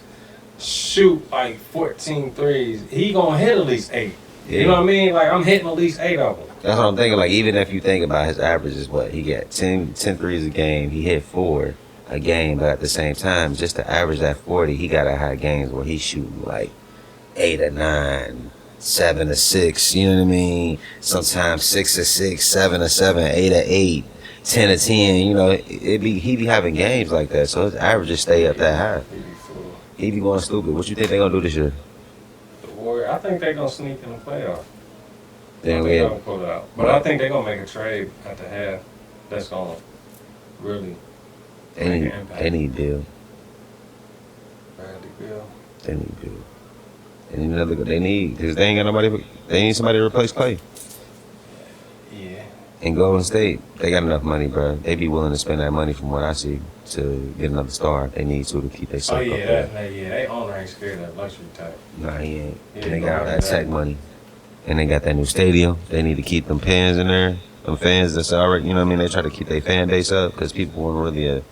B: shoot like 14 threes, he gonna hit at least 8. You know what I mean? Like, I'm hitting at least 8 of them.
A: That's what I'm thinking. Like, even if you think about his averages, what he got 10 threes a game, he hit 4 a game, but at the same time, just to average that 40, he got to have games where he's shooting like 8 or 9, 7 or 6. You know what I mean? Sometimes 6 or 6, 7 or 7, 8 or 8, 10 or 10. You know, he be having games like that, so his averages stay up that high. He be going stupid. What you think they gonna do this year?
B: The Warriors, I think they're gonna sneak in the playoffs.
A: Then
B: I
A: we
B: think
A: have
B: they'll pull it out. But I think they're gonna make a trade at the half that's gonna really
A: any
B: make an impact.
A: deal.
B: Bradley Beal.
A: They need Bill. They need another. They need because they ain't got nobody. They need somebody to replace Clay.
B: Yeah.
A: In Golden State, they got enough money, bro. They be willing to spend that money, from what I see, to get another star. They need to keep their
B: Oh
A: stuff
B: yeah,
A: up there.
B: they owner ain't scared of that luxury type.
A: Nah, he ain't.
B: Yeah,
A: And they
B: go
A: got
B: out
A: that
B: there.
A: tech money, and they got that new stadium. They need to keep them fans in there. Them fans that's already, you know what I mean. They try to keep their fan base up because people weren't really a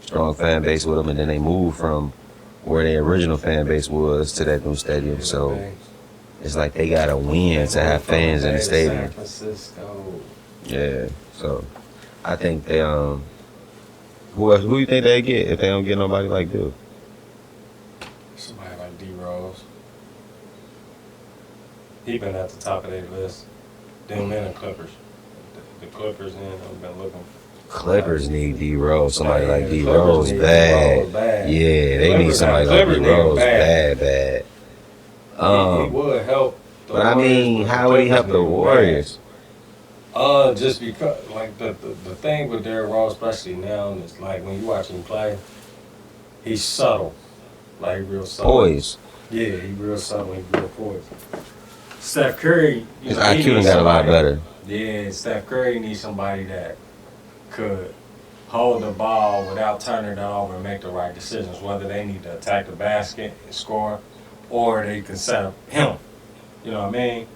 A: strong fan base with them, and then they moved from where their original fan base was to that new stadium. So it's like they gotta win to have fans in the stadium.
B: San Francisco.
A: Yeah, so I think they who else? Who you think they get if they don't get nobody like Bill?
B: Somebody like D Rose. He been at the top of their list. Them and the Clippers. The Clippers and I've been looking.
A: Clippers need D Rose. Somebody
B: Yeah,
A: like
B: the
A: D
B: Clippers
A: Rose
B: need D
A: bad.
B: Rose bad.
A: Yeah, they need
B: Clippers
A: somebody
B: got-
A: like
B: Clippers
A: D
B: need him
A: Rose
B: bad.
A: bad.
B: He would help. The
A: But I
B: Warriors,
A: mean,
B: but the
A: how would he help
B: Clippers
A: the
B: need him
A: Warriors?
B: bad. Just because, like the thing with Derrick Rose, especially now, is like when you watch him play, he's subtle, like real subtle.
A: Poise.
B: Yeah, he real subtle. He real poised. Steph Curry,
A: His
B: he
A: IQ
B: needs
A: done got a lot
B: somebody-
A: better.
B: Yeah, Steph Curry needs somebody that could hold the ball without turning it over and make the right decisions, whether they need to attack the basket and score, or they can set up him. You know what I mean?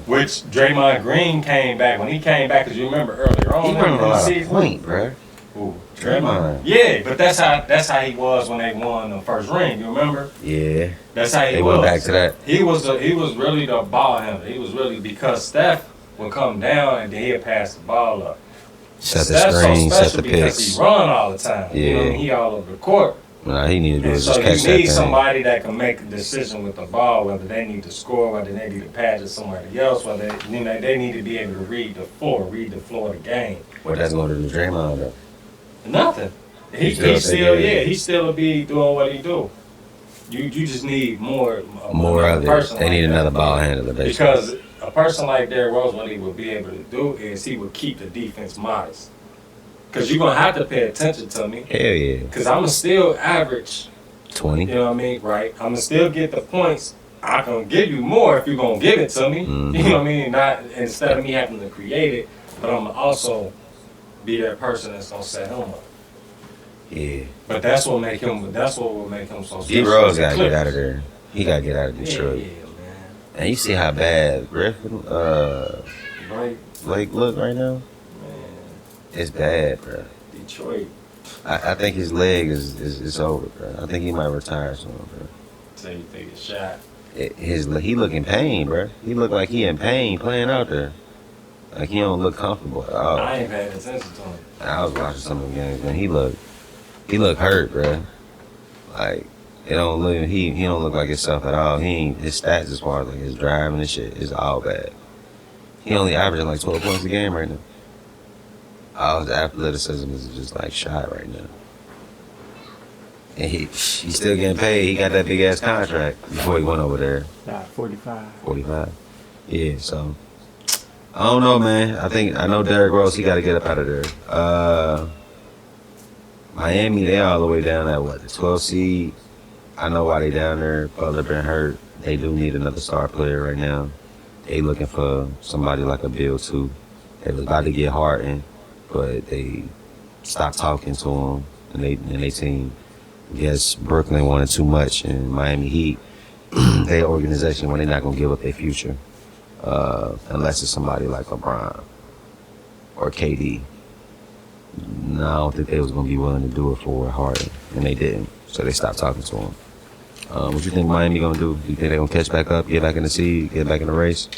B: Which Draymond Green came back. When he came back, because you remember earlier on
A: He
B: in
A: running a
B: the
A: lot of
B: season.
A: point, bruh.
B: Ooh,
A: Draymond.
B: Yeah, but that's how he was when they won the first ring. You remember?
A: Yeah,
B: That's how he
A: they
B: was.
A: went back to that.
B: He was really the ball handler. He was really, because Steph would come down and then he'd pass the ball up.
A: Set the
B: Steph's
A: screen,
B: so
A: set
B: special
A: the
B: because
A: picks.
B: he run all the time. You know what I
A: Yeah.
B: mean? He all over the court.
A: Nah, he need to do
B: And
A: is
B: so
A: just
B: you
A: catch that
B: need
A: thing.
B: somebody that can make a decision with the ball, whether they need to score, whether they need to pass to somebody else, whether they need to be able to read the floor of the game.
A: What that's going to do to Draymond though?
B: Nothing. He still will be doing what he do. You just need more
A: More of
B: person
A: it. They
B: like
A: need
B: that.
A: another ball handler, basically.
B: Because a person like Derrick Rose, what he would be able to do is he would keep the defense modest. Because you're going to have to pay attention to me.
A: Hell yeah.
B: Because I'm going to still average,
A: 20.
B: you know what I mean, right? I'm going to still get the points. I can give you more if you're going to give it to me.
A: Mhm.
B: You know what I mean? Not instead of me having to create it, but I'm going to also be that person that's going to set him up.
A: Yeah.
B: But that's what will make him so special.
A: D Rose got to get out of there. He got to get out of
B: Yeah,
A: Detroit.
B: yeah, man.
A: And you see how bad Griffin,
B: Right,
A: Blake look right now?
B: man.
A: It's bad, bro.
B: Detroit.
A: I think his leg is over, bro. I think he might retire soon, bro.
B: So you take a shot.
A: He look in pain, bro. He look like he in pain playing out there. Like he don't look comfortable at all.
B: I ain't paying attention to him.
A: I was watching some of the games, man. He look hurt, bro. Like he don't look like himself at all. His stats as far as like his driving and shit is all bad. He only averaging like 12 points a game right now. All his athleticism is just like shot right now. And he's still getting paid. He got that big ass contract before he went over there.
C: 45.
A: 45. Yeah, so I don't know, man. I know Derrick Rose, he gotta get up out of there. Miami, they all the way down at what, the 12th seed. I know why they down there. Butler been hurt. They do need another star player right now. They looking for somebody like a Bill too. They was about to get Harden, but they stopped talking to him, and they team. Guess Brooklyn wanted too much, and Miami Heat, their organization, when they're not gonna give up their future, unless it's somebody like LeBron. or KD. No, I don't think they was gonna be willing to do it for Harden, and they didn't. So they stopped talking to him. What you think Miami gonna do? You think they gonna catch back up, get back in the seed, get back in the race?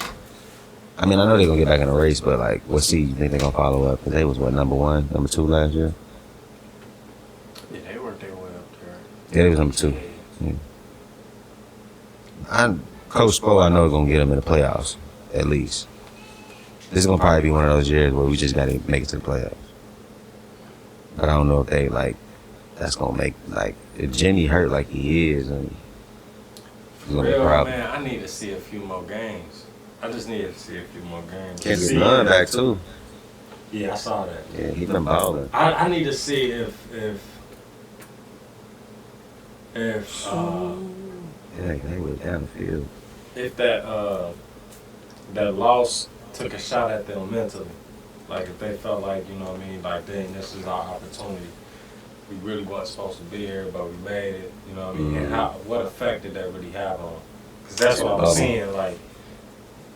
A: I mean, I know they gonna get back in the race, but like, what seed you think they gonna follow up? Because they was what, number 1, number 2 last year?
C: Yeah, they worked their way up there.
A: Yeah, they was number 2. Yeah. Coach Spo, I know is gonna get them in the playoffs at least. This is gonna probably be one of those years where we just gotta make it to the playoffs. But I don't know if they like. That's gonna make like if Jimmy hurt like he is, and it's gonna be a
B: Real,
A: problem.
B: man, I need to see a few more games. I just need to see a few more games.
A: Kendrick Nunn back too.
B: Yeah, I saw that.
A: Yeah, he been balling.
B: I need to see if
A: Yeah, they went down the field.
B: if that loss took a shot at them mentally. Like if they felt like, you know what I mean, like dang, this is our opportunity. We really wasn't supposed to be here, but we made it. You know what I mean? And what effect did that really have on? Because that's what I'm seeing. Like,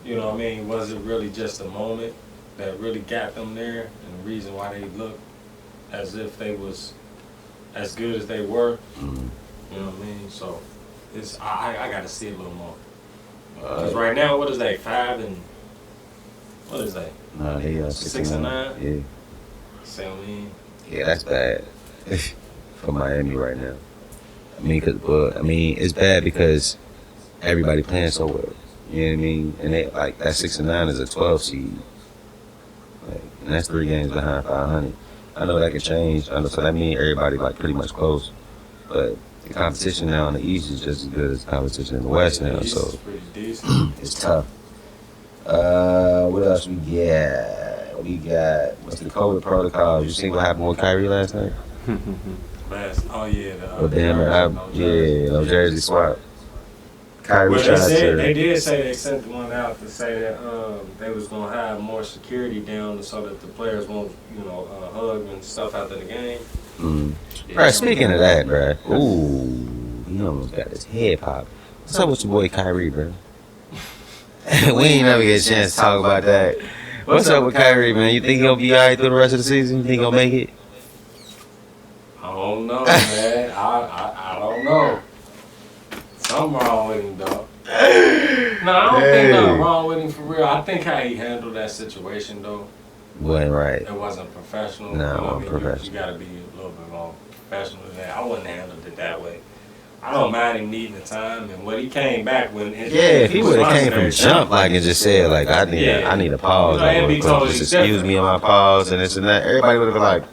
B: you know what I mean? Was it really just a moment that really got them there, and the reason why they looked as if they was as good as they were? You know what I mean? So it's I got to see a little more. Because right now, what is they? 5 and what is they?
A: Nah, they
B: 6 and 9.
A: Yeah.
B: See what I mean?
A: Yeah, that's bad for Miami right now. I mean, it's bad because everybody playing so well. You know what I mean? And they like that 6 and 9 is a 12 seed. Like, and that's 3 games behind 500. I know that can change. I know, so that means everybody like pretty much close. But the competition now in the East is just as good as the competition in the West now. So it's tough. What else we got? We got what's the COVID protocol? You see what happened with Kyrie last night?
B: Oh yeah,
A: no jersey swap. Kyrie
B: they did say they sent one out to say that they was gonna have more security down so that the players won't, hug and stuff after the game.
A: Bro, speaking of that, bro, he almost got his head popped. What's up with your boy Kyrie, bro? We ain't never get a chance to talk about that. What's up with Kyrie, man? You think he'll be alright through the rest of the season? You think he'll make it?
B: I don't know, man. I don't know. Something wrong with him, though. No, I don't think nothing wrong with him for real. I think how he handled that situation, though.
A: Wasn't right.
B: It wasn't professional.
A: No, it wasn't professional.
B: You got to be a little bit more professional than that. I wouldn't have handled it that way. I don't mind him needing the time, and when he came back,
A: if he would have came from jump like and just said like I need a pause, just excuse me on my pause and this and that, everybody would have been like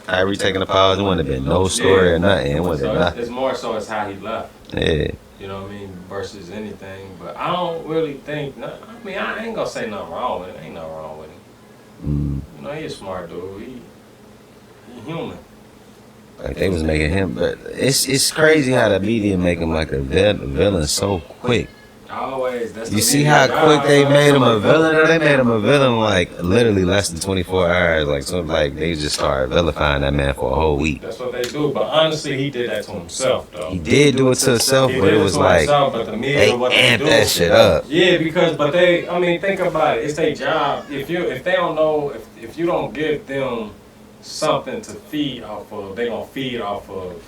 A: Kyrie taking a pause. It wouldn't have been no story or nothing. It wasn't nothing.
B: It's more so it's how he left.
A: Yeah.
B: You know what I mean? Versus anything, but I don't really think. I ain't gonna say nothing wrong with him. Ain't nothing wrong with him. He's a smart dude. He human.
A: Like they was making him, but it's crazy how the media make him like a villain so quick.
B: Always. That's
A: you see how quick they made him a villain? Or they made him a villain like literally less than 24 hours. Like they just started vilifying that man for a whole week.
B: That's what they do. But honestly, he did that to himself, though.
A: He did do it to himself, but it was like they amped that shit up.
B: Yeah, because think about it. It's their job. If they don't know, if you don't give them something to feed off of, they gonna feed off of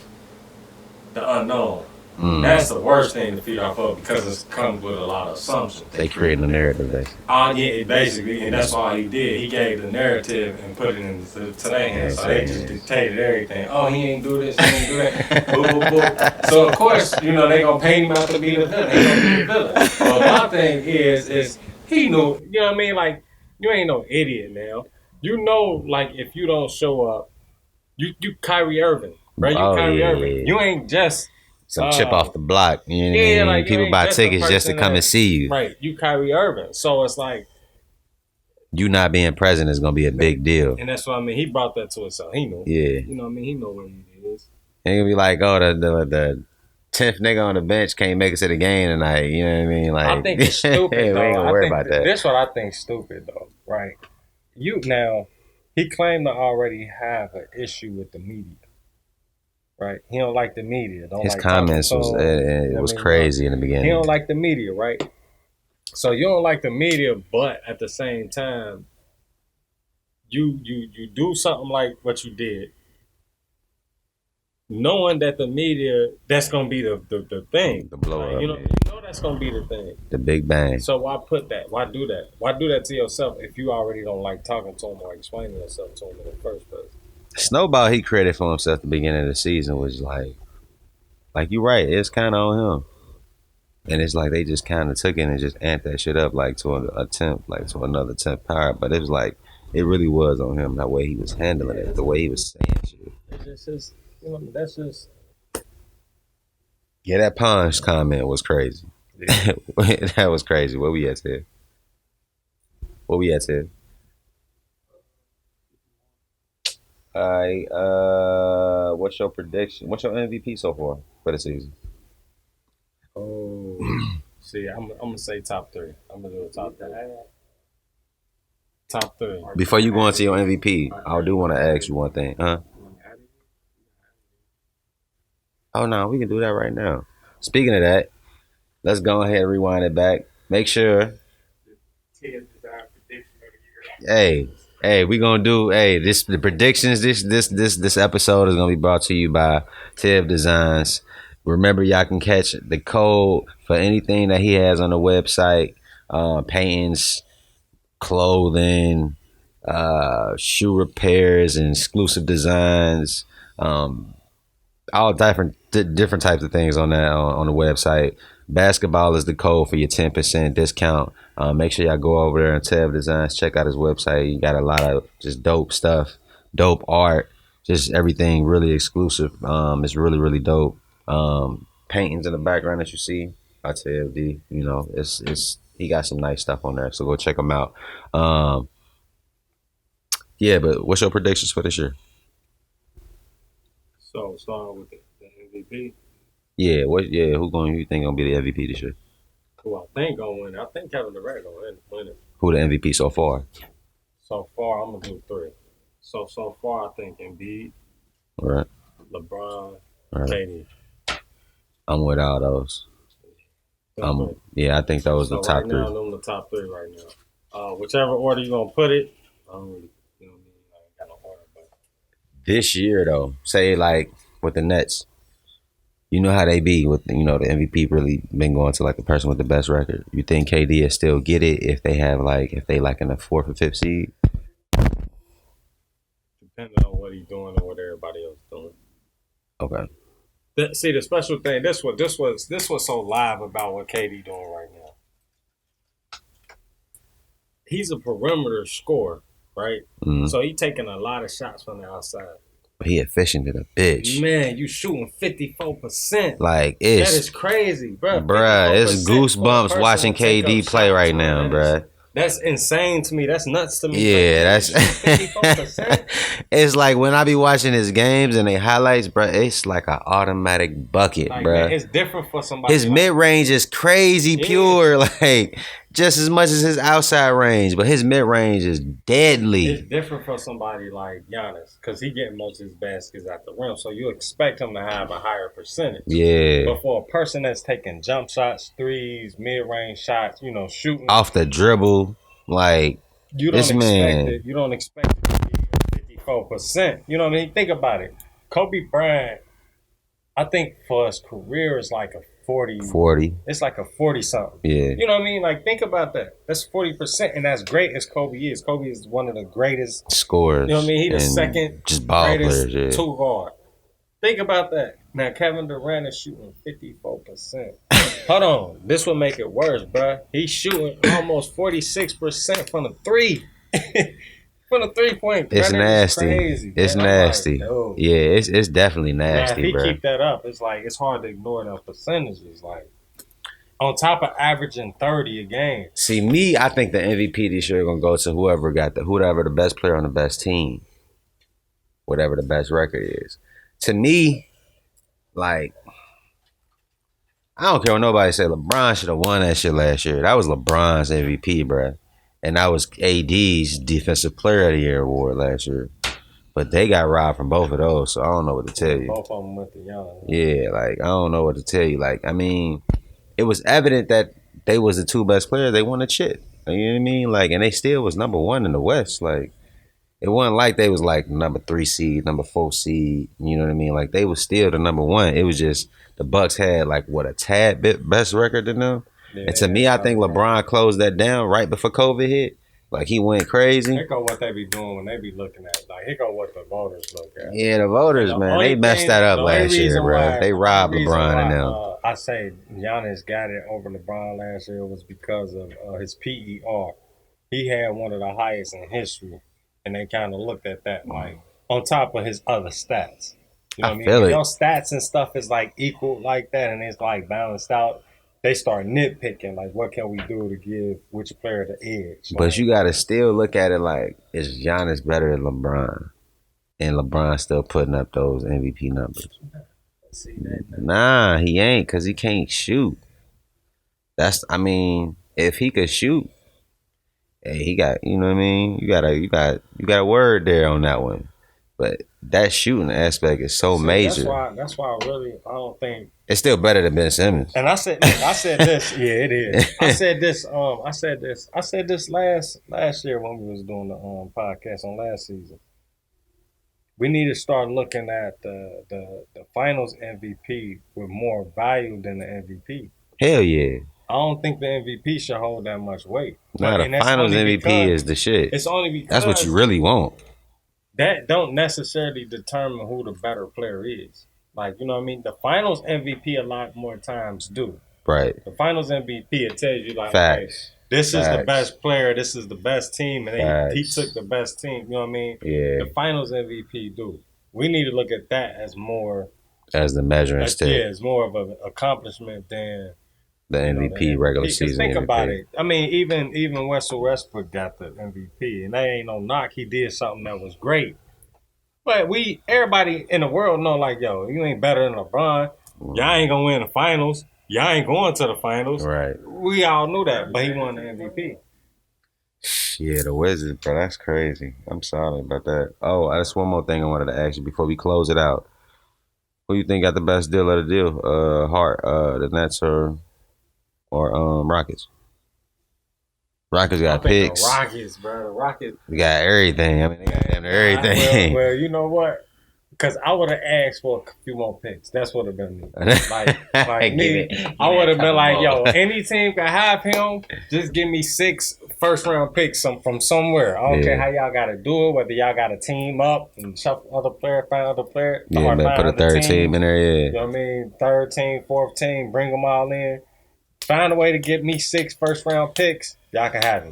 B: the unknown. That's the worst thing to feed off of because it comes with a lot of assumptions.
A: They created a narrative, basically.
B: Basically, and that's all he did. He gave the narrative and put it into their hands. So they just dictated everything. Oh, he ain't do this, he ain't do that. Boop, boop, boop. So of course, they gonna paint him out to be the villain. They gonna be the villain. But my thing is he knew. You know what I mean? Like you ain't no idiot now. You know, like if you don't show up, you Kyrie Irving, right? You Kyrie Irving. You ain't just
A: some chip off the block. You know what I mean? Like people buy tickets just to come and see you.
B: Right. You Kyrie Irving. So it's like
A: you not being present is gonna be a big deal.
B: And that's what I mean. He brought that to himself. He knew.
A: Yeah.
B: You know what I mean? He know where he is.
A: And he'll be like, oh, the 10th nigga on the bench can't make it to the game tonight. You know what I mean? Like
B: I think it's stupid.
A: We ain't gonna worry about that.
B: This what I think stupid though, right? He claimed to already have an issue with the media. Right? He don't like the media.
A: His comments was crazy in the beginning.
B: He don't like the media, right? So you don't like the media, but at the same time, you do something like what you did, knowing that the media, that's gonna be the thing.
A: The blow up.
B: You know that's gonna be the thing.
A: The big bang.
B: So why put that? Why do that? Why do that to yourself if you already don't like talking to them or explaining yourself to them in the first place?
A: Snowball he created for himself at the beginning of the season was like you're right, it's kind of on him. And it's like they just kind of took it and just amped that shit up like to an attempt, like to another 10th power. But it was like, it really was on him, the way he was handling it, the way he was saying shit.
B: It's just, that's just.
A: Yeah, that Ponch comment was crazy.
B: Yeah.
A: That was crazy. What we at, Ted? All right, what's your prediction? What's your MVP so far for the season?
B: Oh, see, I'm gonna say top 3. I'm gonna do a top 3. Top 3.
A: Before you go into your MVP, I do want to ask you one thing, huh? Oh no, we can do that right now. Speaking of that, let's go ahead and rewind it back. Make sure. Hey, we gonna do. Hey, the predictions. This episode is gonna be brought to you by Tev Designs. Remember, y'all can catch the code for anything that he has on the website: paintings, clothing, shoe repairs, and exclusive designs. All different types of things on that on the website. Basketball is the code for your 10% discount. Make sure y'all go over there and Tev Designs. Check out his website. You got a lot of just dope stuff, dope art, just everything really exclusive. It's really, really dope. Paintings in the background that you see, I tell D, it's he got some nice stuff on there. So go check him out. Yeah, but what's your predictions for this year?
B: So starting with the MVP.
A: Yeah, who you think gonna be the MVP this year?
B: Who I think gonna win? I think Kevin Durant gonna win it.
A: Who the MVP so far?
B: So far, I'm gonna do 3. So far, I think Embiid,
A: All right,
B: LeBron,
A: all right.
B: KD.
A: I'm with all those. I think those are the top 3.
B: Right now, them the top 3 right now. Whichever order you gonna put it, I don't really, I ain't got no order. But
A: This year though, say like with the Nets, you know how they be with the MVP really been going to like the person with the best record. You think KD will still get it if they in the 4th or 5th seed?
B: depending on what he's doing and what everybody else doing.
A: Okay.
B: See, the special thing, this was so live about what KD doing right now. He's a perimeter scorer, right?
A: Mm-hmm.
B: So he taking a lot of shots from the outside.
A: He efficient in a bitch.
B: Man, you shooting 54%.
A: Like,
B: that is crazy, bro.
A: Bruh, it's goosebumps watching KD play right now, bruh.
B: That's insane to me. That's nuts to me.
A: Yeah, that's 54%. It's like when I be watching his games and they highlights, bruh, it's like an automatic bucket,
B: like,
A: bruh.
B: Man, it's different for somebody.
A: His mid range is crazy pure, like just as much as his outside range, but his mid range is deadly.
B: It's different for somebody like Giannis because he getting most of his baskets at the rim, so you expect him to have a higher percentage.
A: Yeah.
B: But for a person that's taking jump shots, threes, mid range shots, shooting
A: off the dribble, like
B: you don't expect it. You don't expect it to be 54%. You know what I mean? Think about it. Kobe Bryant, I think for his career is like a 40. It's like a 40 something.
A: Yeah.
B: You know what I mean? Like, think about that. That's 40%, and that's great as Kobe is. Kobe is one of the greatest
A: scorers.
B: You know what I mean? He the second
A: just ball
B: greatest
A: players, yeah.
B: 2 guard. Think about that. Now Kevin Durant is shooting 54%. Hold on, this will make it worse, bruh. He's shooting almost 46% from the 3. From the 3-point.
A: It's nasty.
B: Crazy,
A: it's nasty.
B: Like,
A: yeah, it's definitely nasty,
B: now, if he
A: bro.
B: keep that up, it's like it's hard to ignore those percentages. Like on top of averaging 30 a game.
A: See, me, I think the MVP this year gonna go to whoever the best player on the best team, whatever the best record is. To me, like, I don't care what nobody say. LeBron should have won that shit last year. That was LeBron's MVP, bro. And that was AD's Defensive Player of the Year award last year. But they got robbed from both of those, so I don't know what to tell you.
B: Both of them went to Young.
A: Yeah, like, I don't know what to tell you. Like, I mean, it was evident that they was the 2 best players. They won the shit. You know what I mean? Like, and they still was number 1 in the West. Like, it wasn't like they was like number 3 seed, number 4 seed. You know what I mean? Like they was still the number 1. It was just the Bucks had like what a tad bit best record than them.
B: Yeah,
A: and to me, I think LeBron closed that down right before COVID hit. Like he went crazy.
B: Here go what they be doing when they be looking at. Like here go what the voters look at.
A: Yeah, the voters, man, they messed that up last year, bro. They robbed LeBron and them.
B: I say Giannis got it over LeBron last year was because of his PER. He had one of the highest in history, and they kind of looked at that like on top of his other stats. You know what I mean? If your stats and stuff is like equal like that, and it's like balanced out. They start nitpicking, like, what can we do to give which player the edge?
A: But you got to still look at it like, is Giannis better than LeBron? And LeBron still putting up those MVP numbers. Nah, he ain't, because he can't shoot. If he could shoot, hey, he got, you know what I mean? You got a word there on that one. But that shooting aspect is so major.
B: That's why I don't think
A: it's still better than Ben Simmons.
B: And I said this, yeah, it is. I said this last year when we was doing the podcast on last season. We need to start looking at the finals MVP with more value than the MVP.
A: Hell yeah.
B: I don't think the MVP should hold that much weight.
A: Nah, the finals MVP is the shit.
B: It's only because
A: that's what you really want.
B: That don't necessarily determine who the better player is. Like, you know what I mean? The finals MVP a lot more times do.
A: Right.
B: The finals MVP, it tells you like,
A: facts.
B: Hey, this is the best player, this is the best team, and he took the best team. You know what I mean?
A: Yeah.
B: The finals MVP do. We need to look at that as more
A: as the measuring stick.
B: Yeah, it's more of an accomplishment than
A: the MVP regular season.
B: Think
A: MVP.
B: About it. I mean, even Russell Westbrook got the MVP, and that ain't no knock. He did something that was great. But everybody in the world know, like, yo, you ain't better than LeBron. Y'all ain't gonna win the finals. Y'all ain't going to the finals.
A: Right.
B: We all knew that, but he won the MVP.
A: Yeah, the Wizards, bro. That's crazy. I'm sorry about that. Oh, that's one more thing I wanted to ask you before we close it out. Who you think got the best deal of the deal? The Nets or Rockets? Rockets got picks.
B: The Rockets, bro. The Rockets.
A: We got everything. I mean, they got damn near everything.
B: Well, you know what? Because I would have asked for a few more picks. That's what would have been me. Like me, I would have been like, yo, any team can have him. Just give me 6 first-round picks from somewhere. I don't care how y'all got to do it, whether y'all got to team up and shuffle other player, find other player.
A: Yeah, man, put a third team in there, yeah.
B: You know what I mean? Third team, fourth team, bring them all in. Find a way to get me 6 first-round picks. Y'all can have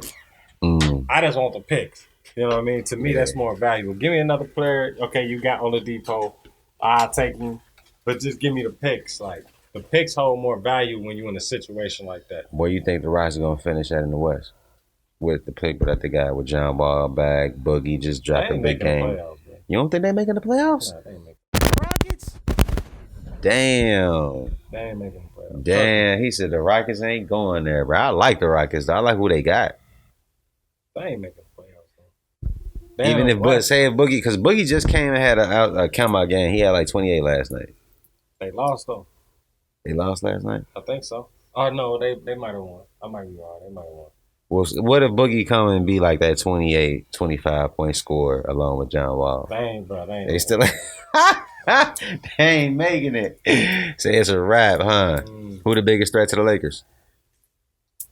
B: them. I just want the picks. You know what I mean? To me, that's more valuable. Give me another player. Okay, you got Oladipo. I'll take him. But just give me the picks. Like, the picks hold more value when you're in a situation like that.
A: Where you think the Rockets are going to finish at in the West? With the pick that they got with John Wall back, Boogie just dropped a big game. You don't think they're making the playoffs?
B: Nah, they ain't making the
A: Rockets? Damn.
B: They ain't making the playoffs.
A: Damn, he said the Rockets ain't going there, bro. I like the Rockets, though. I like who they got.
B: They ain't making the playoffs.
A: Even if Boogie, because Boogie just came and had a come-out game. He had like 28 last night.
B: They lost, though.
A: They lost last night?
B: I think so. Oh, no, they might have won. I might be wrong. They might have won.
A: Well, what if Boogie come and be like that 28, 25-point scorer along with John Wall?
B: They ain't, bro.
A: They still they ain't making it. Say it's a wrap, huh? Who the biggest threat to the Lakers?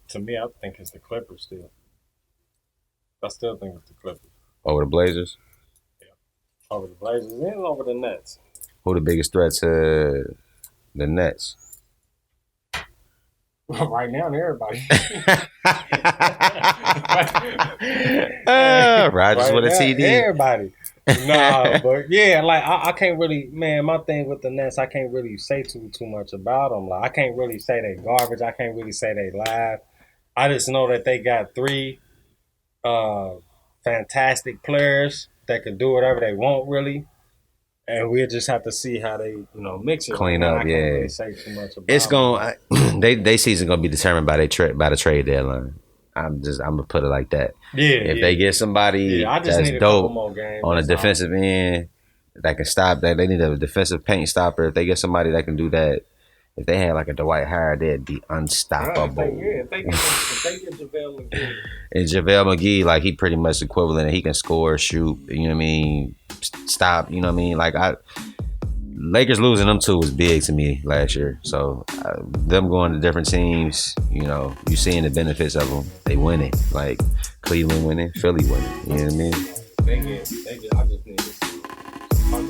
B: To me, I think it's the Clippers still. I still think it's the Clippers.
A: Over the Blazers?
B: Yeah. Over the Blazers and over the Nets.
A: Who the biggest threat to the Nets?
B: Right now, everybody.
A: Rodgers with a TD.
B: Everybody. Nah, but yeah, like I can't really, man. My thing with the Nets, I can't really say too much about them. Like I can't really say they garbage. I can't really say they live. I just know that they got 3 fantastic players that can do whatever they want, really. And we'll just have to see how they, mix it.
A: Clean up,
B: I can't really say too much about
A: it's going. They season gonna be determined by the trade deadline. I'm gonna put it like that.
B: Yeah.
A: If they get somebody that's dope on a defensive end that can stop that, they need a defensive paint stopper. If they get somebody that can do that, If they had like a Dwight Howard, they'd be unstoppable.
B: If they get JaVale McGee.
A: And JaVale McGee, like he pretty much equivalent. He can score, shoot, you know what I mean, stop, you know what I mean. Like Lakers losing them two was big to me last year. So them going to different teams, you know, you seeing the benefits of them. They winning, like Cleveland winning, Philly winning. You know what I mean?
B: I just need to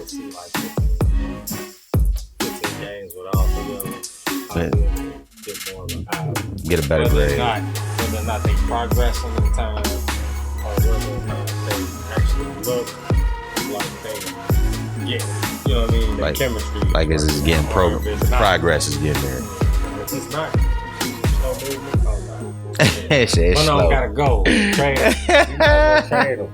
B: see like 15 games with all three of them. Get more of a
A: get a better grade.
B: Whether or not they progress in the time, or whether or not they actually look like they get, you know what I mean,
A: like
B: chemistry.
A: Like it's just getting progress is getting there.
B: If it's not, slow movement,
A: Shit,
B: one of them gotta go. Trade him. You might as well trade him.